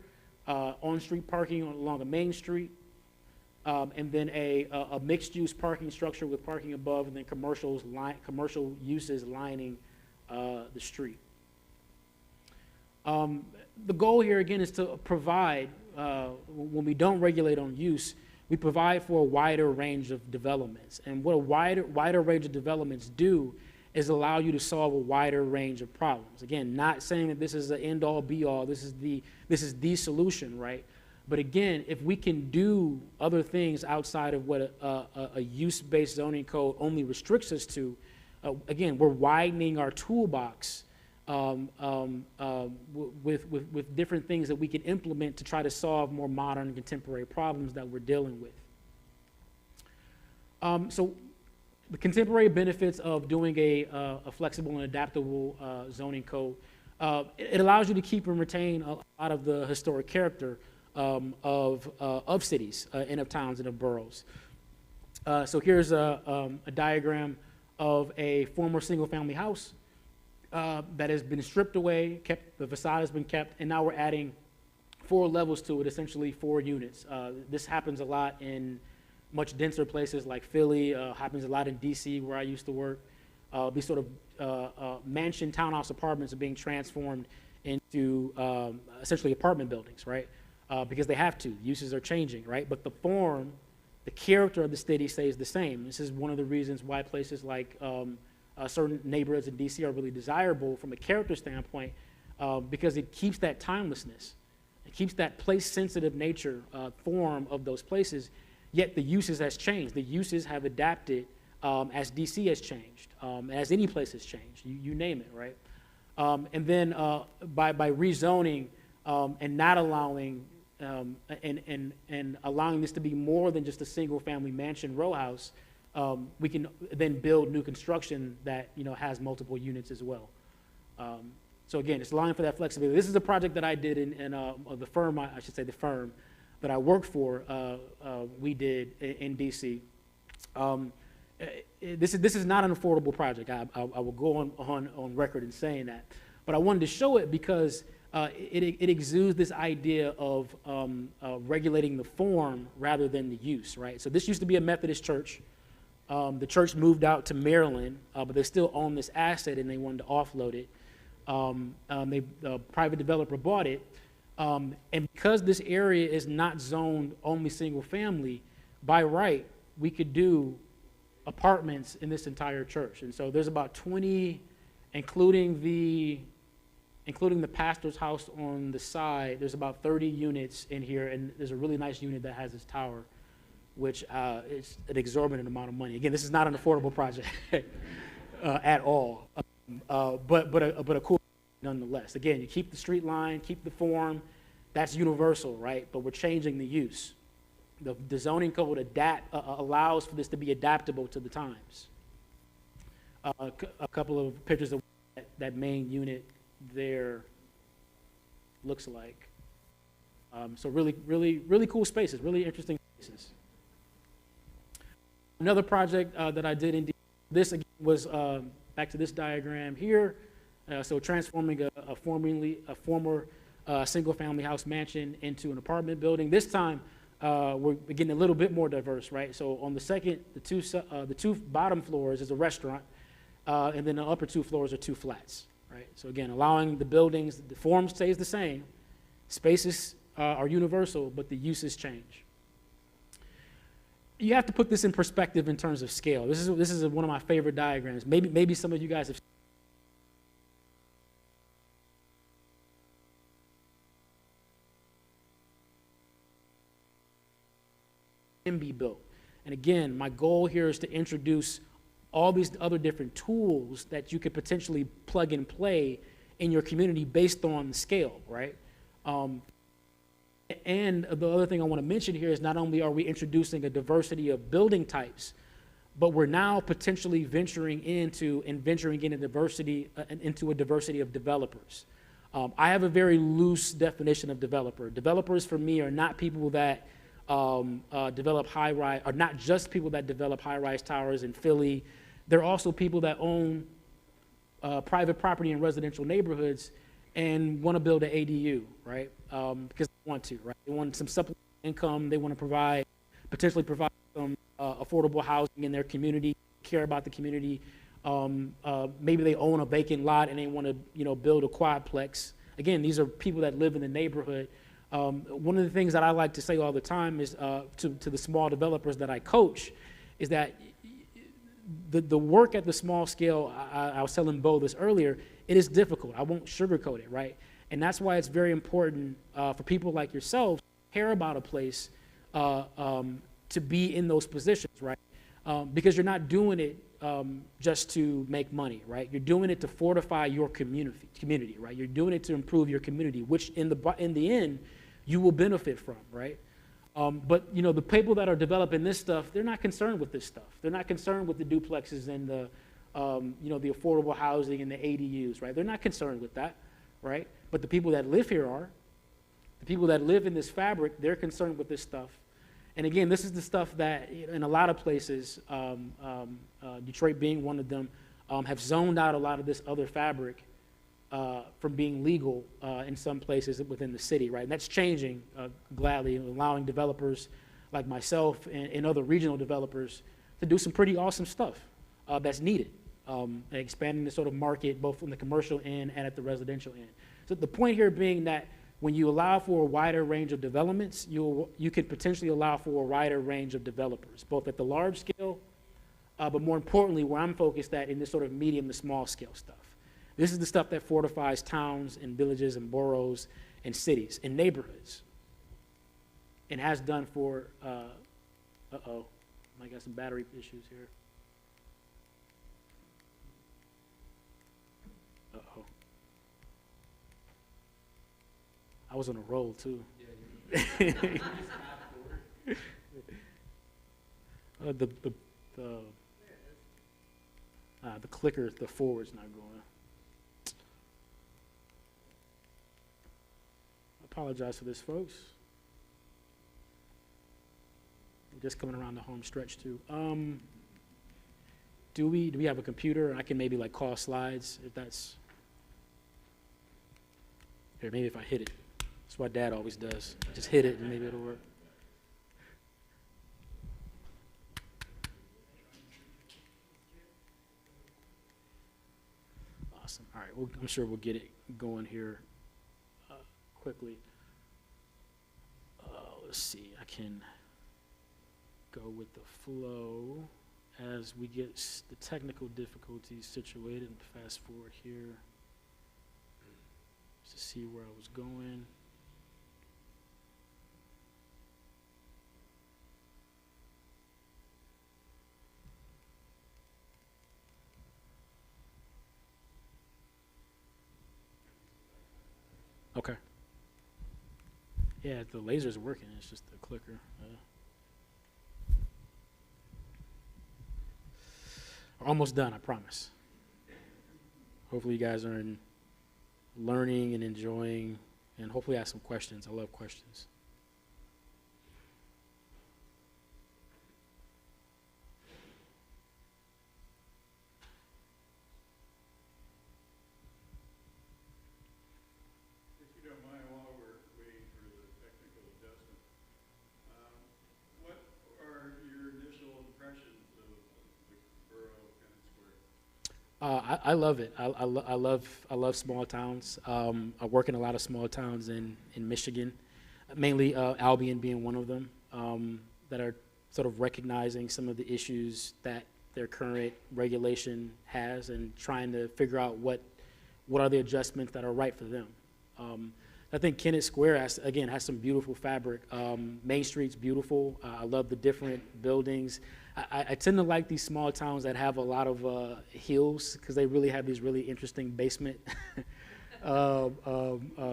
on-street parking along the main street, and then a mixed-use parking structure with parking above, and then commercial uses lining the street. The goal here, again, is to provide, when we don't regulate on use, we provide for a wider range of developments. And what a wider range of developments do is allow you to solve a wider range of problems. Again, not saying that this is the end-all, be-all, this is the solution, right? But again, if we can do other things outside of what a use-based zoning code only restricts us to, again, we're widening our toolbox with different things that we can implement to try to solve more modern and contemporary problems that we're dealing with. So the contemporary benefits of doing a flexible and adaptable zoning code, it allows you to keep and retain a lot of the historic character of cities and of towns and of boroughs. So here's a diagram of a former single-family house that has been stripped away, the facade has been kept, and now we're adding 4 levels to it, essentially 4 units. This happens a lot in much denser places like Philly, happens a lot in DC where I used to work. These sort of mansion townhouse apartments are being transformed into essentially apartment buildings, right? Because they have to, uses are changing, right? But the form, the character of the city stays the same. This is one of the reasons why places like certain neighborhoods in DC are really desirable from a character standpoint, because it keeps that timelessness. It keeps that place-sensitive nature form of those places, yet the uses has changed. The uses have adapted as DC has changed, as any place has changed, you name it, right? And then by rezoning and not allowing, and allowing this to be more than just a single-family mansion row house, we can then build new construction that has multiple units as well. So again, it's allowing for that flexibility. This is a project that I did in the firm, I should say the firm that I worked for, we did in DC. This is not an affordable project. I will go on record in saying that. But I wanted to show it because it exudes this idea of regulating the form rather than the use, right? So this used to be a Methodist church. The church moved out to Maryland, but they still own this asset and they wanted to offload it. A private developer bought it. And because this area is not zoned only single family, by right, we could do apartments in this entire church. And so there's about 20, including the including the pastor's house on the side. There's about 30 units in here, and there's a really nice unit that has this tower, which is an exorbitant amount of money. Again, this is not an affordable project at all, but a cool nonetheless. Again, you keep the street line, keep the form. That's universal, right? But we're changing the use. The zoning code allows for this to be adaptable to the times. A couple of pictures of what that main unit there looks like. So really cool spaces, really interesting spaces. Another project that I did in this again was back to this diagram here. So transforming a former single-family house mansion into an apartment building. This time, we're getting a little bit more diverse, right? So on the second, the two bottom floors is a restaurant, and then the upper 2 floors are 2 flats, right? So again, allowing the buildings, the form stays the same, spaces are universal, but the uses change. You have to put this in perspective in terms of scale. This is one of my favorite diagrams. Maybe some of you guys have be built. And again, my goal here is to introduce all these other different tools that you could potentially plug and play in your community based on the scale, right? And the other thing I want to mention here is not only are we introducing a diversity of building types, but we're now potentially venturing into a diversity of developers. I have a very loose definition of developer. Developers for me are not people that develop high-rise, are not just people that develop high-rise towers in Philly. They're also people that own private property in residential neighborhoods and want to build an ADU, right? Because they want to, right? They want some supplemental income. They want to potentially provide some affordable housing in their community, care about the community. Maybe they own a vacant lot and they want to, build a quadplex. Again, these are people that live in the neighborhood. One of the things that I like to say all the time is to the small developers that I coach is that the work at the small scale, I was telling Bo this earlier, it is difficult. I won't sugarcoat it, right? And that's why it's very important for people like yourselves who care about a place to be in those positions, right? Because you're not doing it just to make money, right? You're doing it to fortify your community, right? You're doing it to improve your community, which in the end, you will benefit from, right? But the people that are developing this stuff, they're not concerned with this stuff. They're not concerned with the duplexes and the affordable housing and the ADUs, right? They're not concerned with that, right? But the people that live here are. The people that live in this fabric, they're concerned with this stuff. And again, this is the stuff that in a lot of places, Detroit being one of them, have zoned out a lot of this other fabric from being legal in some places within the city, right? And that's changing gladly, allowing developers like myself and other regional developers to do some pretty awesome stuff that's needed, expanding the sort of market both on the commercial end and at the residential end. So the point here being that when you allow for a wider range of developments, you could potentially allow for a wider range of developers, both at the large scale, but more importantly, where I'm focused at in this sort of medium to small scale stuff. This is the stuff that fortifies towns and villages and boroughs and cities and neighborhoods, and has done for, uh-oh, I got some battery issues here. Uh-oh. I was on a roll, too. The clicker, the forward's not going. I apologize for this, folks. I'm just coming around the home stretch, too. Do we have a computer? I can maybe call slides if that's. Here, maybe if I hit it. That's what Dad always does. Just hit it and maybe it'll work. Awesome. All right. I'm sure we'll get it going here quickly. Let's see. I can go with the flow as we get the technical difficulties situated and fast forward here. Just to see where I was going. Okay. Yeah, the laser's working. It's just the clicker. We're almost done, I promise. Hopefully you guys are learning and enjoying, and hopefully ask some questions. I love questions. If you don't mind, while we're waiting for the technical adjustment, what are your initial impressions of the borough of Kennett Square? I love it. I love small towns. I work in a lot of small towns in Michigan, mainly Albion being one of them, that are sort of recognizing some of the issues that their current regulation has and trying to figure out what are the adjustments that are right for them. I think Kennett Square has some beautiful fabric. Main Street's beautiful. I love the different buildings. I tend to like these small towns that have a lot of hills because they really have these really interesting basement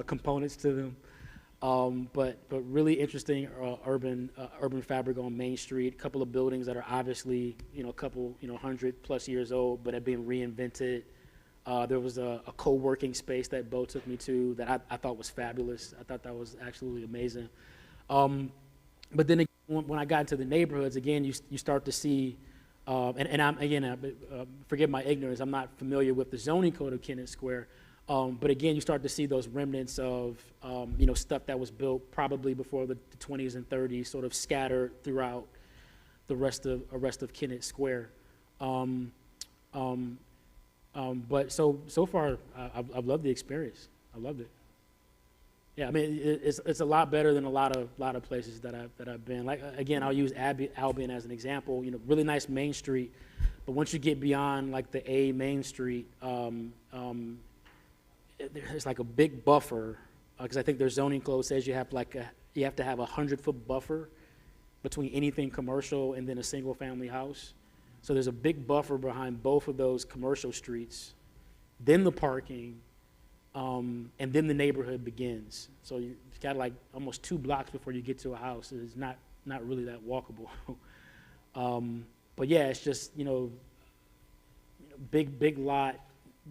components to them. But really interesting urban fabric on Main Street. A couple of buildings that are obviously a couple 100+ years old, but have been reinvented. There was a co-working space that Bo took me to that I thought was fabulous. I thought that was absolutely amazing. But then again, when I got into the neighborhoods, again, you start to see, forgive my ignorance, I'm not familiar with the zoning code of Kennett Square, but again, you start to see those remnants of, stuff that was built probably before the 20s and 30s, sort of scattered throughout the rest of Kennett Square. But so far, I've loved the experience. I loved it. Yeah, I mean, it's a lot better than a lot of places that I've been. Like again, I'll use Albion as an example. Really nice Main Street, but once you get beyond like the A Main Street, there's like a big buffer because I think their zoning code says you have to have 100-foot buffer between anything commercial and then a single-family house. So there's a big buffer behind both of those commercial streets, then the parking, and then the neighborhood begins. So you've got like almost 2 blocks before you get to a house. It's not really that walkable. But yeah, it's just, big lot,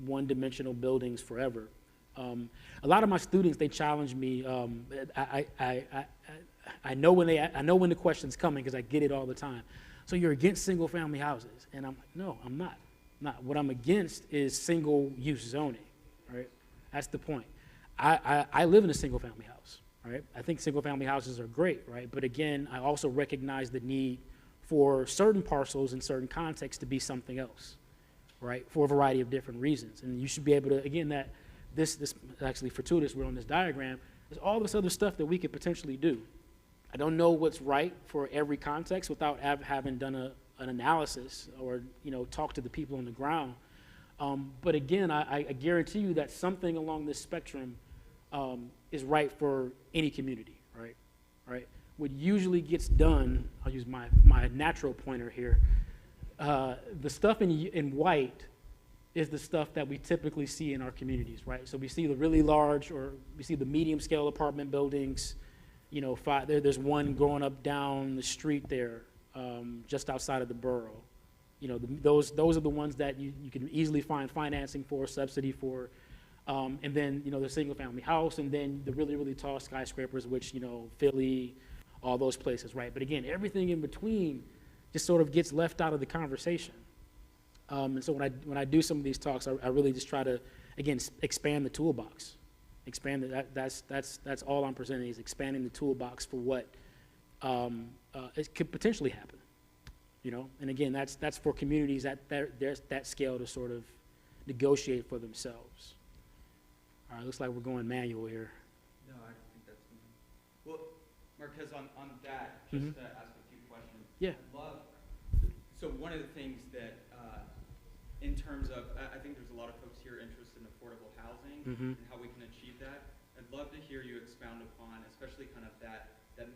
one-dimensional buildings forever. A lot of my students, they challenge me. I know when the question's coming because I get it all the time. So you're against single-family houses, and I'm like, no, I'm not. What I'm against is single-use zoning, right? That's the point. I live in a single-family house, right? I think single-family houses are great, right? But again, I also recognize the need for certain parcels in certain contexts to be something else, right? For a variety of different reasons, and you should be able to. Again, that this actually fortuitous. We're on this diagram. There's all this other stuff that we could potentially do. I don't know what's right for every context without having done an analysis or talk to the people on the ground. But again, I guarantee you that something along this spectrum is right for any community, right? What usually gets done, I'll use my natural pointer here. The stuff in white is the stuff that we typically see in our communities, right? So we see the really large, or we see the medium scale apartment buildings. There's one going up down the street there, just outside of the borough. Those are the ones that you can easily find financing for, subsidy for, and then the single family house, and then the really, really tall skyscrapers, which Philly, all those places, right? But again, everything in between just sort of gets left out of the conversation. And so when I do some of these talks, I really just try to, again, expand the toolbox. That's all I'm presenting is expanding the toolbox for what it could potentially happen, And again, that's for communities there's that scale to sort of negotiate for themselves. All right, looks like we're going manual here. No, I think that's fine. Well, Marquez, on that, just to ask a few questions. Yeah. So one of the things that, in terms of, I think there's a lot of folks here interested in affordable housing Mhm. and how we can achieve that. I'd love to hear you expound upon, especially kind of that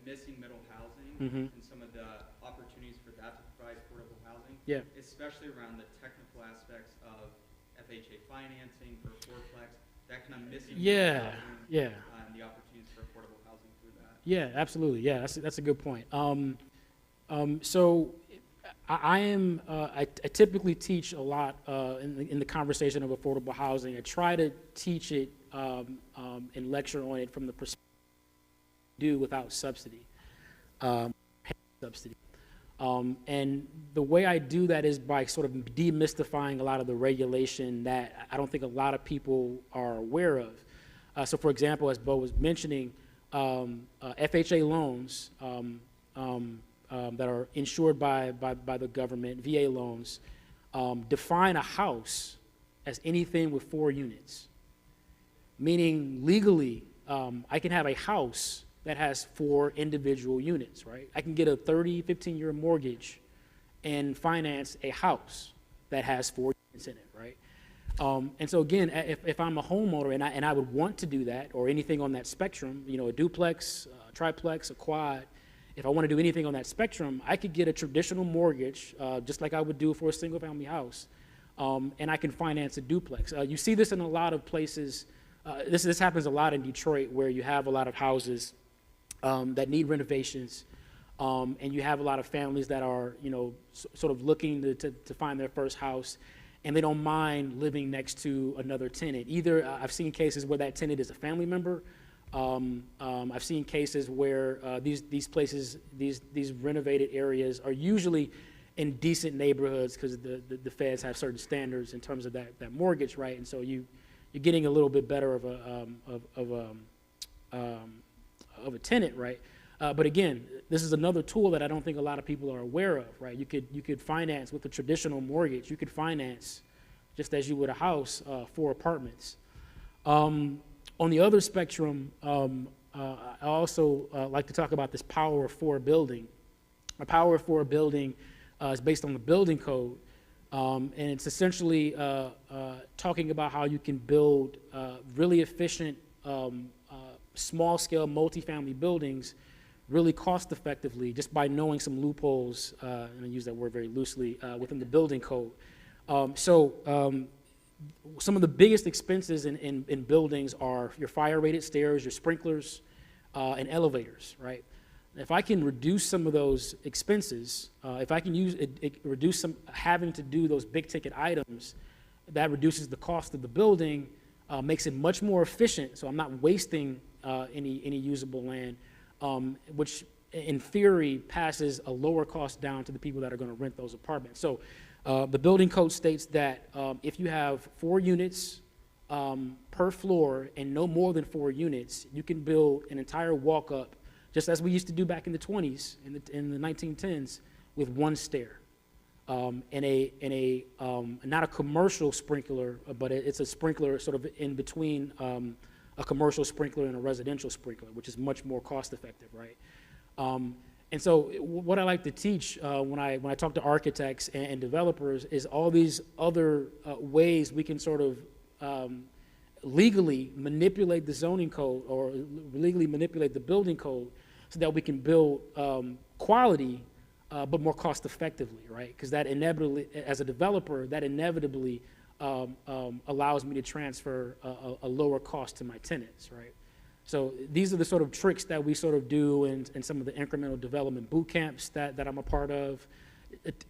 missing middle housing Mhm. and some of the opportunities for that to provide affordable housing. Yeah. Especially around the technical aspects of FHA financing for fourplex, that kind of missing middle Yeah. housing, Yeah. and the opportunities for affordable housing through that. Yeah, absolutely. Yeah, that's a good point. So I typically teach a lot in the conversation of affordable housing. I try to teach it and lecture on it from the perspective do without subsidy, subsidy. And the way I do that is by sort of demystifying a lot of the regulation that I don't think a lot of people are aware of. So for example, as Bo was mentioning, FHA loans that are insured by the government, VA loans, define a house as anything with 4 units. Meaning legally, I can have a house that has 4 individual units, right? I can get a 30, 15-year mortgage and finance a house that has 4 units in it, right? And so again, if I'm a homeowner and I would want to do that, or anything on that spectrum, you know, a duplex, a triplex, a quad, if I want to do anything on that spectrum, I could get a traditional mortgage, just like I would do for a single-family house, and I can finance a duplex. You see this in a lot of places. This happens a lot in Detroit, where you have a lot of houses that need renovations, and you have a lot of families that are, you know, sort of looking to find their first house, and they don't mind living next to another tenant. Either I've seen cases where that tenant is a family member. I've seen cases where these places, these renovated areas are usually in decent neighborhoods, because the feds have certain standards in terms of that mortgage, right? And so you're getting a little bit better of a tenant, right? But again, this is another tool that I don't think a lot of people are aware of, right? You could finance with a traditional mortgage. You could finance, just as you would a house, 4 apartments. On the other spectrum, I also like to talk about this Power of 4 building. A Power of 4 building is based on the building code, and it's essentially talking about how you can build really efficient, small-scale multifamily buildings really cost-effectively, just by knowing some loopholes, and I use that word very loosely, within the building code. Some of the biggest expenses in buildings are your fire-rated stairs, your sprinklers, and elevators, right? If I can reduce some of those expenses, if I can reduce some having to do those big-ticket items, that reduces the cost of the building, makes it much more efficient, so I'm not wasting any usable land, which in theory passes a lower cost down to the people that are going to rent those apartments. So the building code states that if you have 4 units per floor and no more than 4 units, you can build an entire walk-up, just as we used to do back in the 20s, in the 1910s, with 1 stair. And not a commercial sprinkler, but it's a sprinkler sort of in between a commercial sprinkler and a residential sprinkler, which is much more cost-effective, right? And so what I like to teach when I talk to architects and developers is all these other ways we can sort of legally manipulate the zoning code, or legally manipulate the building code, so that we can build quality but more cost effectively, right? Because that inevitably, as a developer, that inevitably allows me to transfer a lower cost to my tenants, right? So these are the sort of tricks that we sort of do in some of the incremental development boot camps that I'm a part of,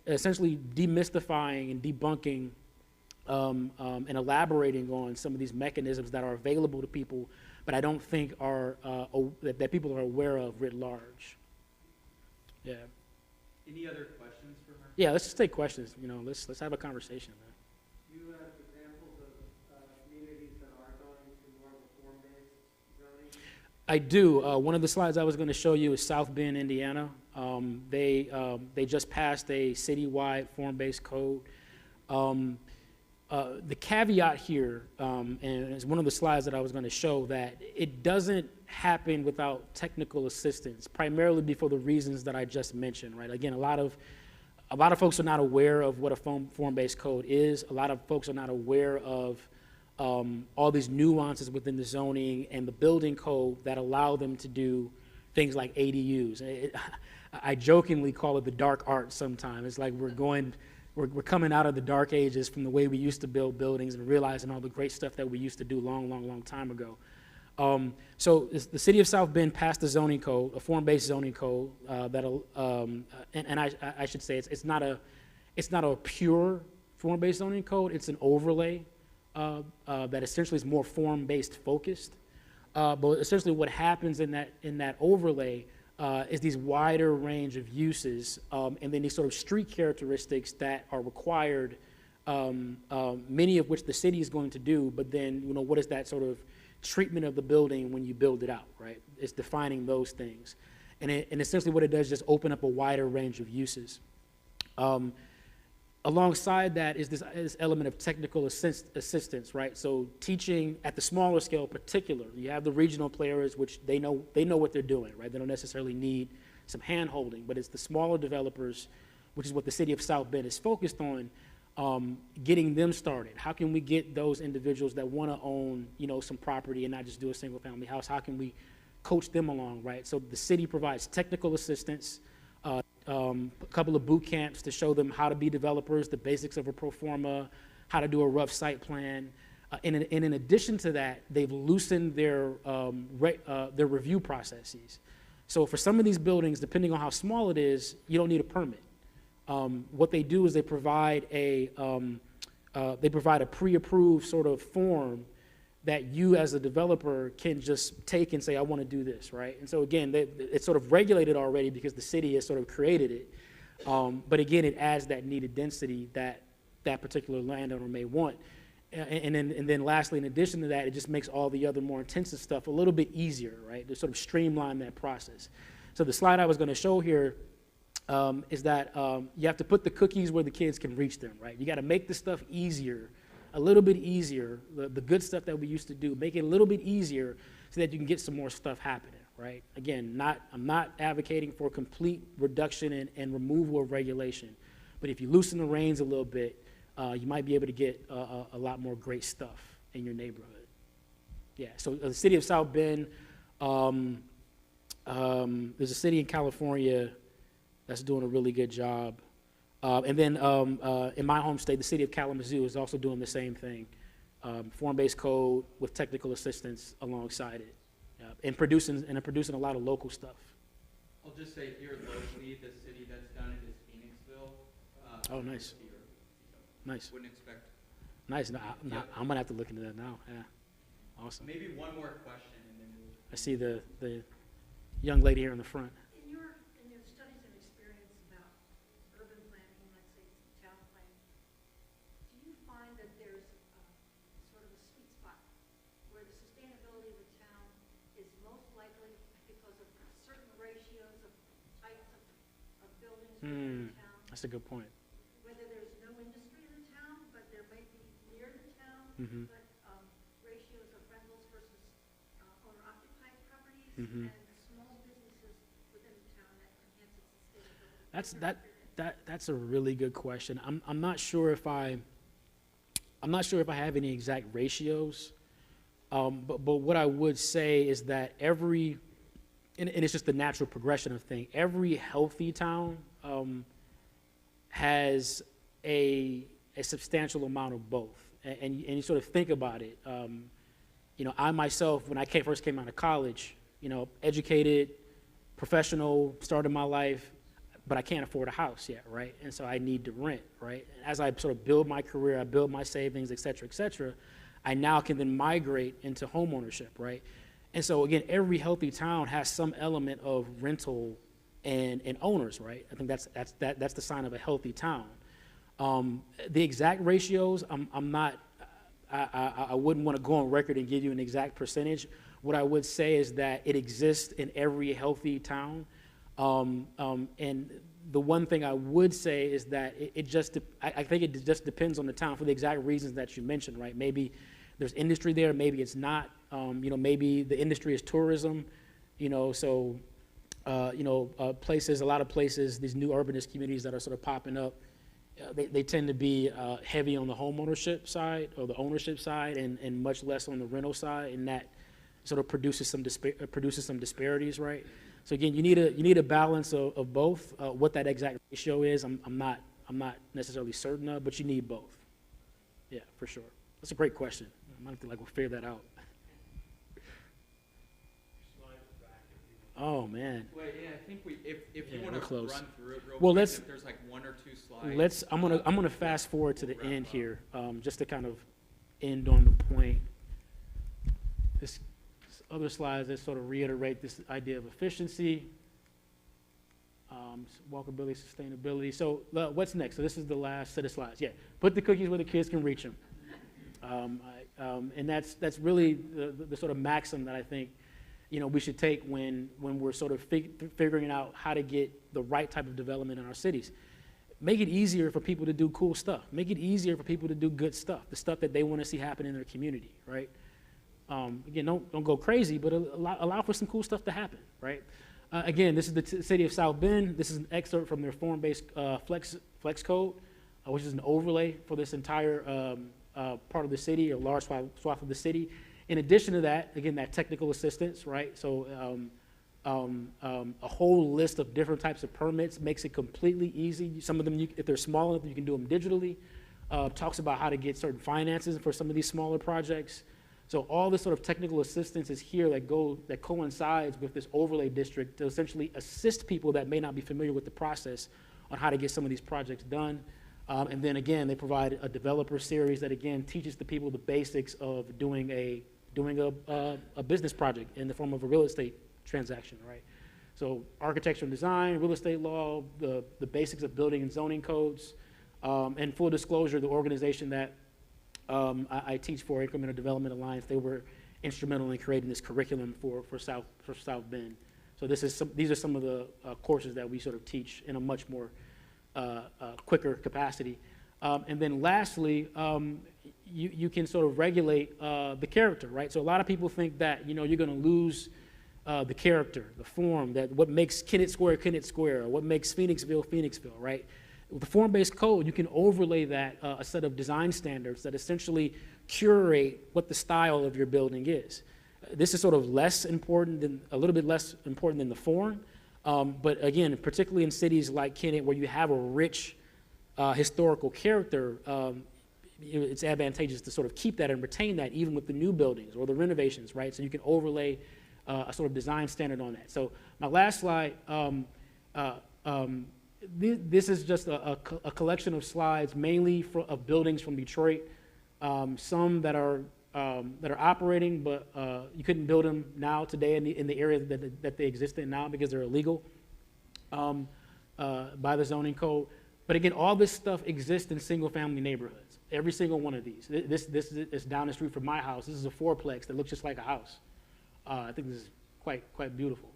essentially demystifying and debunking and elaborating on some of these mechanisms that are available to people, but I don't think are that people are aware of writ large. Yeah. Any other questions for Mark? Yeah, let's just take questions. You know, let's have a conversation, man. Do you have examples of communities that are going to more of a form-based zoning? I do. One of the slides I was going to show you is South Bend, Indiana. They just passed a citywide form-based code. The caveat here, and it's one of the slides that I was going to show, that it doesn't happen without technical assistance, primarily for the reasons that I just mentioned, right? Again, a lot of folks are not aware of what a form-based code is. A lot of folks are not aware of all these nuances within the zoning and the building code that allow them to do things like ADUs. I jokingly call it the dark arts sometimes. It's like we're coming out of the dark ages from the way we used to build buildings and realizing all the great stuff that we used to do long time ago. So the city of South Bend passed a zoning code, a form-based zoning code that'll, and I should say it's not a pure form-based zoning code. It's an overlay that essentially is more form-based focused. But essentially what happens in that overlay is these wider range of uses, and then these sort of street characteristics that are required, many of which the city is going to do, but then, what is that sort of treatment of the building when you build it out, right? It's defining those things. And essentially what it does is just open up a wider range of uses. Alongside that is this element of technical assistance, right? So teaching at the smaller scale particular, you have the regional players, which they know what they're doing, right? They don't necessarily need some hand holding, but it's the smaller developers, which is what the city of South Bend is focused on, getting them started. How can we get those individuals that want to own, some property and not just do a single family house? How can we coach them along, right? So the city provides technical assistance, a couple of boot camps to show them how to be developers, the basics of a pro forma, how to do a rough site plan. And in addition to that, they've loosened their review processes. So for some of these buildings, depending on how small it is, you don't need a permit. What they do is they provide a pre-approved sort of form that you as a developer can just take and say, I want to do this, right? And so again, it's sort of regulated already because the city has sort of created it. But again, it adds that needed density that that particular landowner may want. And then lastly, in addition to that, it just makes all the other more intensive stuff a little bit easier, right? To sort of streamline that process. So the slide I was going to show here is that you have to put the cookies where the kids can reach them, right? You got to make the stuff easier, a little bit easier, the good stuff that we used to do, make it a little bit easier so that you can get some more stuff happening, right? Again, I'm not advocating for complete reduction and removal of regulation, but if you loosen the reins a little bit, you might be able to get a lot more great stuff in your neighborhood. Yeah, so the city of South Bend, there's a city in California that's doing a really good job. And then in my home state, the city of Kalamazoo is also doing the same thing, form-based code with technical assistance alongside it, and producing a lot of local stuff. I'll just say here locally, the city that's done it is Phoenixville. Oh, nice. Here. Nice. Wouldn't expect. Nice. No, Yeah. I'm gonna have to look into that now. Yeah, awesome. Maybe one more question and then we'll. I see the young lady here in the front. In your studies and experience about urban planning, let's say town planning, do you find that there's sort of a sweet spot where the sustainability of the town is most likely because of certain ratios of types of buildings within the town? That's a good point. Whether there's no industry in the town, but there might be near the town, but ratios of rentals versus owner-occupied properties and small businesses within the town that enhance its sustainability. That's a really good question. I'm not sure if I have any exact ratios, but what I would say is that and it's just the natural progression of things. Every healthy town has a substantial amount of both, and you sort of think about it. I myself, when I first came out of college, educated, professional, started my life, but I can't afford a house yet, right? And so I need to rent, right? As I sort of build my career, I build my savings, et cetera, I now can then migrate into home ownership, right? And so again, every healthy town has some element of rental and owners, right? I think that's the sign of a healthy town. The exact ratios, I wouldn't want to go on record and give you an exact percentage. What I would say is that it exists in every healthy town. And the one thing I would say is that I think it just depends on the town for the exact reasons that you mentioned, right? Maybe there's industry there, maybe it's not. Maybe the industry is tourism, so a lot of places, these new urbanist communities that are sort of popping up they tend to be heavy on the homeownership side or the ownership side, and much less on the rental side, and that sort of produces some disparities, right? So again, you need a balance of both. What that exact ratio is, I'm not necessarily certain of, but you need both. Yeah, for sure. That's a great question. I might have to we'll figure that out. Oh man. Wait, yeah, I think if you Yeah, want we're to close. run through it real Well, quick, let's- if there's like 1 or 2 slides. I'm gonna fast forward to the wrap end up. here, just to kind of end on the point. This other slides that sort of reiterate this idea of efficiency, walkability, sustainability. So what's next? So this is the last set of slides. Yeah, put the cookies where the kids can reach them. And that's really the sort of maxim that I think we should take when we're sort of figuring out how to get the right type of development in our cities. Make it easier for people to do cool stuff. Make it easier for people to do good stuff, the stuff that they want to see happen in their community, right? Again, don't go crazy, but allow for some cool stuff to happen, right? Again, this is the city of South Bend. This is an excerpt from their form-based flex code, which is an overlay for this entire part of the city, a large swath of the city. In addition to that, again, that technical assistance, right? So a whole list of different types of permits makes it completely easy. Some of them, if they're small enough, you can do them digitally. Talks about how to get certain finances for some of these smaller projects. So all this sort of technical assistance is here that coincides with this overlay district to essentially assist people that may not be familiar with the process on how to get some of these projects done. And then again, they provide a developer series that again teaches the people the basics of doing a business project in the form of a real estate transaction, right? So architecture and design, real estate law, the basics of building and zoning codes, and full disclosure, the organization that I teach for, Incremental Development Alliance, they were instrumental in creating this curriculum for South Bend. So these are some of the courses that we sort of teach in a much more quicker capacity. And then lastly, you can sort of regulate the character, right? So a lot of people think that you're going to lose the character, the form, that what makes Kennett Square, or what makes Phoenixville, right? With the form-based code, you can overlay that a set of design standards that essentially curate what the style of your building is. This is sort of a little bit less important than the form, but again, particularly in cities like Kennett, where you have a rich historical character, it's advantageous to sort of keep that and retain that even with the new buildings or the renovations, right? So you can overlay a sort of design standard on that. So my last slide, this is just a collection of slides, mainly of buildings from Detroit, some that are operating, but you couldn't build them now today in the area that they exist in now because they're illegal by the zoning code. But again, all this stuff exists in single-family neighborhoods. Every single one of these. This is down the street from my house. This is a fourplex that looks just like a house. I think this is quite beautiful.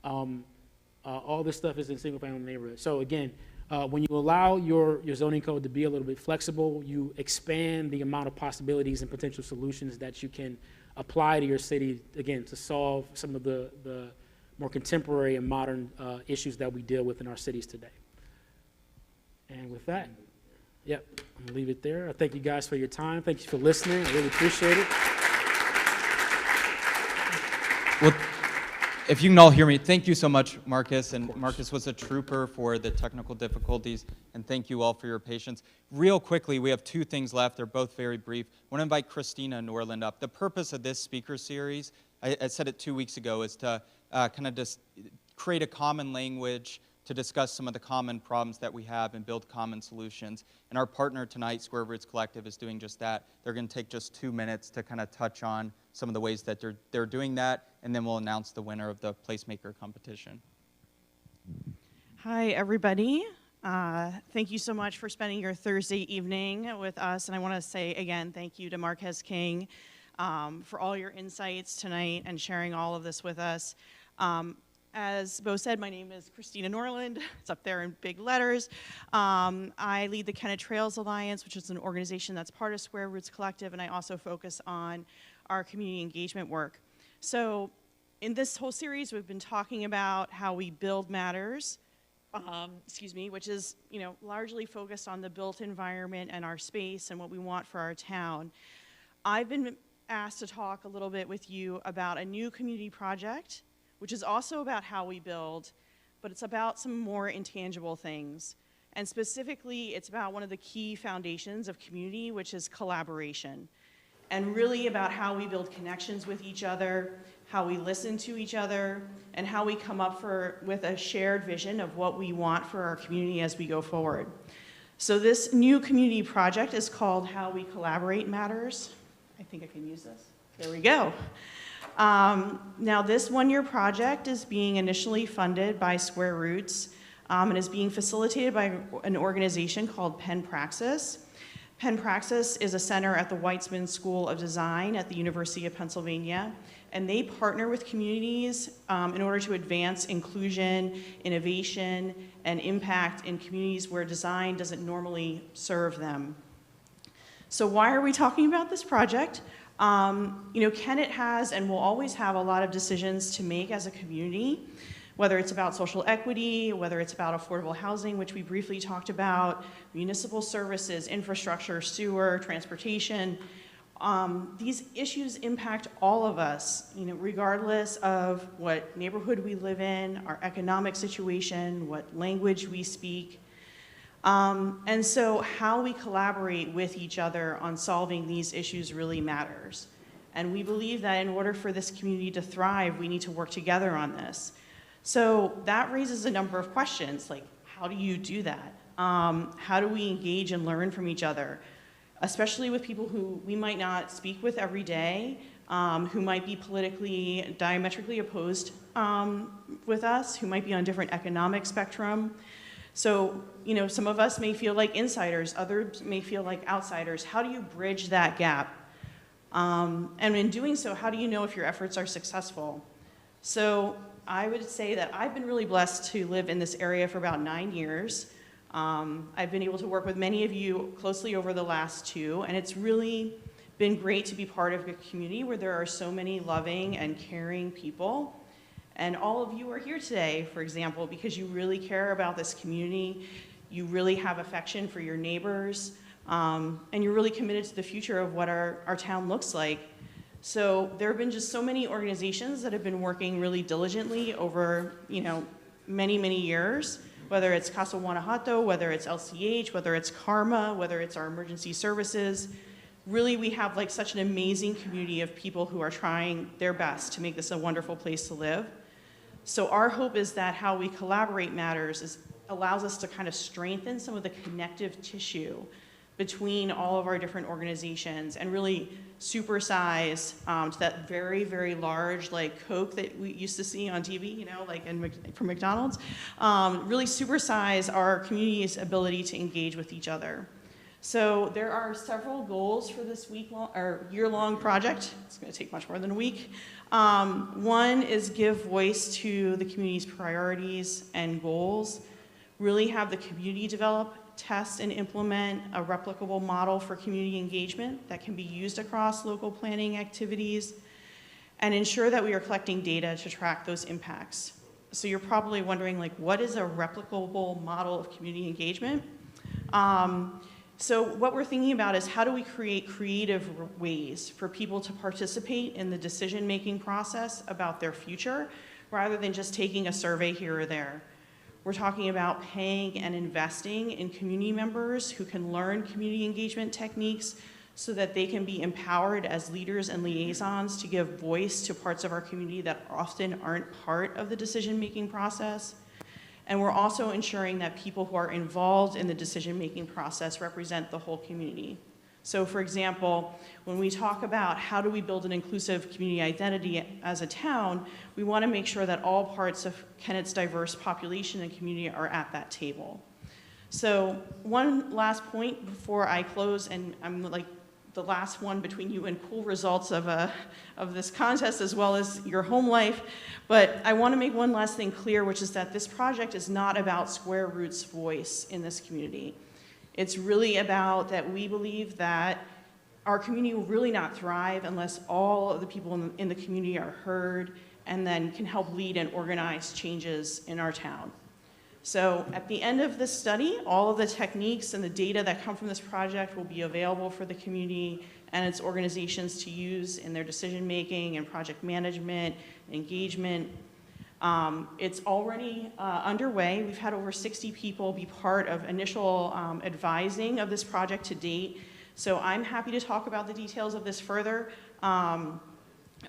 All this stuff is in single-family neighborhoods. So again, when you allow your zoning code to be a little bit flexible, you expand the amount of possibilities and potential solutions that you can apply to your city, again, to solve some of the more contemporary and modern issues that we deal with in our cities today. And with that, yep, I'm gonna leave it there. I thank you guys for your time. Thank you for listening. I really appreciate it. Well, if you can all hear me, thank you so much, Marcus. And Marcus was a trooper for the technical difficulties, and thank you all for your patience. Real quickly, we have 2 things left. They're both very brief. I want to invite Christina Norland up. The purpose of this speaker series, I said it 2 weeks ago, is to kind of just create a common language to discuss some of the common problems that we have and build common solutions. And our partner tonight, Square Roots Collective, is doing just that. They're going to take just 2 minutes to kind of touch on some of the ways that they're doing that, and then we'll announce the winner of the placemaker competition. Hi, everybody. Thank you so much for spending your Thursday evening with us. And I want to say again, thank you to Marques King for all your insights tonight and sharing all of this with us. As Bo said, my name is Christina Norland. It's up there in big letters. I lead the Kennett Trails Alliance, which is an organization that's part of Square Roots Collective, and I also focus on our community engagement work. So in this whole series, we've been talking about how we build matters, which is, largely focused on the built environment and our space and what we want for our town. I've been asked to talk a little bit with you about a new community project, which is also about how we build, but it's about some more intangible things. And specifically, it's about one of the key foundations of community, which is collaboration. And really about how we build connections with each other, how we listen to each other, and how we come up with a shared vision of what we want for our community as we go forward. So this new community project is called How We Collaborate Matters. I think I can use this. There we go. Now this one-year project is being initially funded by Square Roots and is being facilitated by an organization called Penn Praxis. Penn Praxis is a center at the Weitzman School of Design at the University of Pennsylvania, and they partner with communities in order to advance inclusion, innovation, and impact in communities where design doesn't normally serve them. So why are we talking about this project? Kennett has and will always have a lot of decisions to make as a community, whether it's about social equity, whether it's about affordable housing, which we briefly talked about, municipal services, infrastructure, sewer, transportation. These issues impact all of us, regardless of what neighborhood we live in, our economic situation, what language we speak. And so how we collaborate with each other on solving these issues really matters. And we believe that in order for this community to thrive, we need to work together on this. So that raises a number of questions, like how do you do that? How do we engage and learn from each other, especially with people who we might not speak with every day, who might be politically diametrically opposed with us, who might be on different economic spectrum. So, some of us may feel like insiders, others may feel like outsiders. How do you bridge that gap? And in doing so, how do you know if your efforts are successful? So I would say that I've been really blessed to live in this area for about 9 years. I've been able to work with many of you closely over the last 2, and it's really been great to be part of a community where there are so many loving and caring people. And all of you are here today, for example, because you really care about this community, you really have affection for your neighbors, and you're really committed to the future of what our town looks like. So there have been just so many organizations that have been working really diligently over, many, many years, whether it's Casa Guanajuato, whether it's LCH, whether it's Karma, whether it's our emergency services. Really, we have such an amazing community of people who are trying their best to make this a wonderful place to live. So our hope is that How We Collaborate Matters allows us to kind of strengthen some of the connective tissue between all of our different organizations and really supersize to that very, very large Coke that we used to see on TV, from McDonald's, really supersize our community's ability to engage with each other. So there are several goals for this year-long project. It's going to take much more than a week. One is give voice to the community's priorities and goals, really have the community develop, test, and implement a replicable model for community engagement that can be used across local planning activities, and ensure that we are collecting data to track those impacts. So you're probably wondering, what is a replicable model of community engagement? So what we're thinking about is how do we create creative ways for people to participate in the decision-making process about their future, rather than just taking a survey here or there. We're talking about paying and investing in community members who can learn community engagement techniques so that they can be empowered as leaders and liaisons to give voice to parts of our community that often aren't part of the decision-making process. And we're also ensuring that people who are involved in the decision-making process represent the whole community. So for example, when we talk about how do we build an inclusive community identity as a town, we want to make sure that all parts of Kennett's diverse population and community are at that table. So one last point before I close, and I'm the last one between you and cool results of this contest as well as your home life, but I want to make one last thing clear, which is that this project is not about Square Roots' voice in this community. It's really about that we believe that our community will really not thrive unless all of the people in the community are heard and then can help lead and organize changes in our town. So at the end of this study, all of the techniques and the data that come from this project will be available for the community and its organizations to use in their decision-making and project management, engagement. It's already underway. We've had over 60 people be part of initial advising of this project to date. So I'm happy to talk about the details of this further.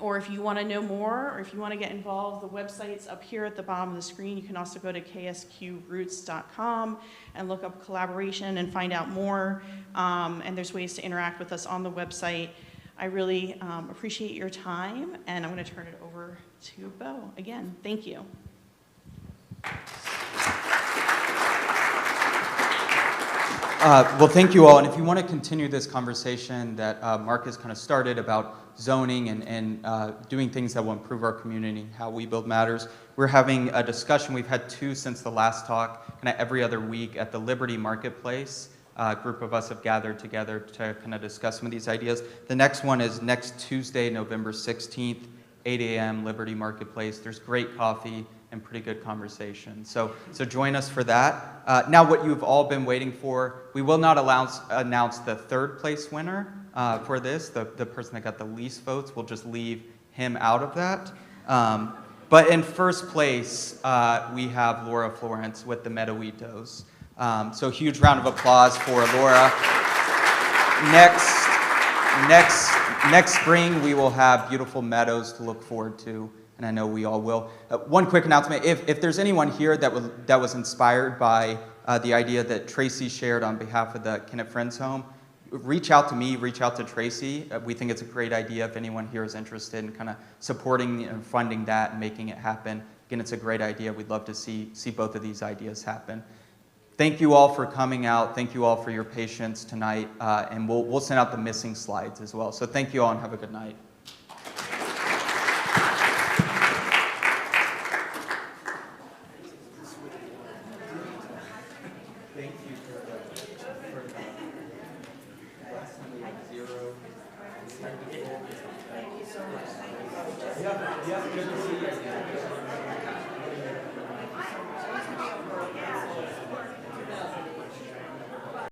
Or if you want to know more, or if you want to get involved, the website's up here at the bottom of the screen. You can also go to ksqroots.com and look up collaboration and find out more. And there's ways to interact with us on the website. I really appreciate your time, and I'm going to turn it over to Bo. Again, thank you. Well, thank you all. And if you want to continue this conversation that Mark has kind of started about zoning and doing things that will improve our community, how we build matters, we're having a discussion. We've had 2 since the last talk, kind of every other week at the Liberty Marketplace. A group of us have gathered together to kind of discuss some of these ideas. The next one is next Tuesday, November 16th, 8 a.m., Liberty Marketplace. There's great coffee and pretty good conversation. So join us for that. Now what you've all been waiting for, we will not announce the 3rd place winner for this. The person that got the least votes, we'll just leave him out of that. But in 1st place, we have Laura Florence with the Meadowitos. So huge round of applause for Laura. Next spring, we will have beautiful meadows to look forward to, and I know we all will. One quick announcement, if there's anyone here that was inspired by the idea that Tracy shared on behalf of the Kennett Friends Home, reach out to me, reach out to Tracy. We think it's a great idea if anyone here is interested in kind of supporting and funding that and making it happen. Again, it's a great idea. We'd love to see both of these ideas happen. Thank you all for coming out. Thank you all for your patience tonight. And we'll send out the missing slides as well. So thank you all and have a good night. Thank you for last time we had 0 technical. Thank you so much. Yeah, good to see you again.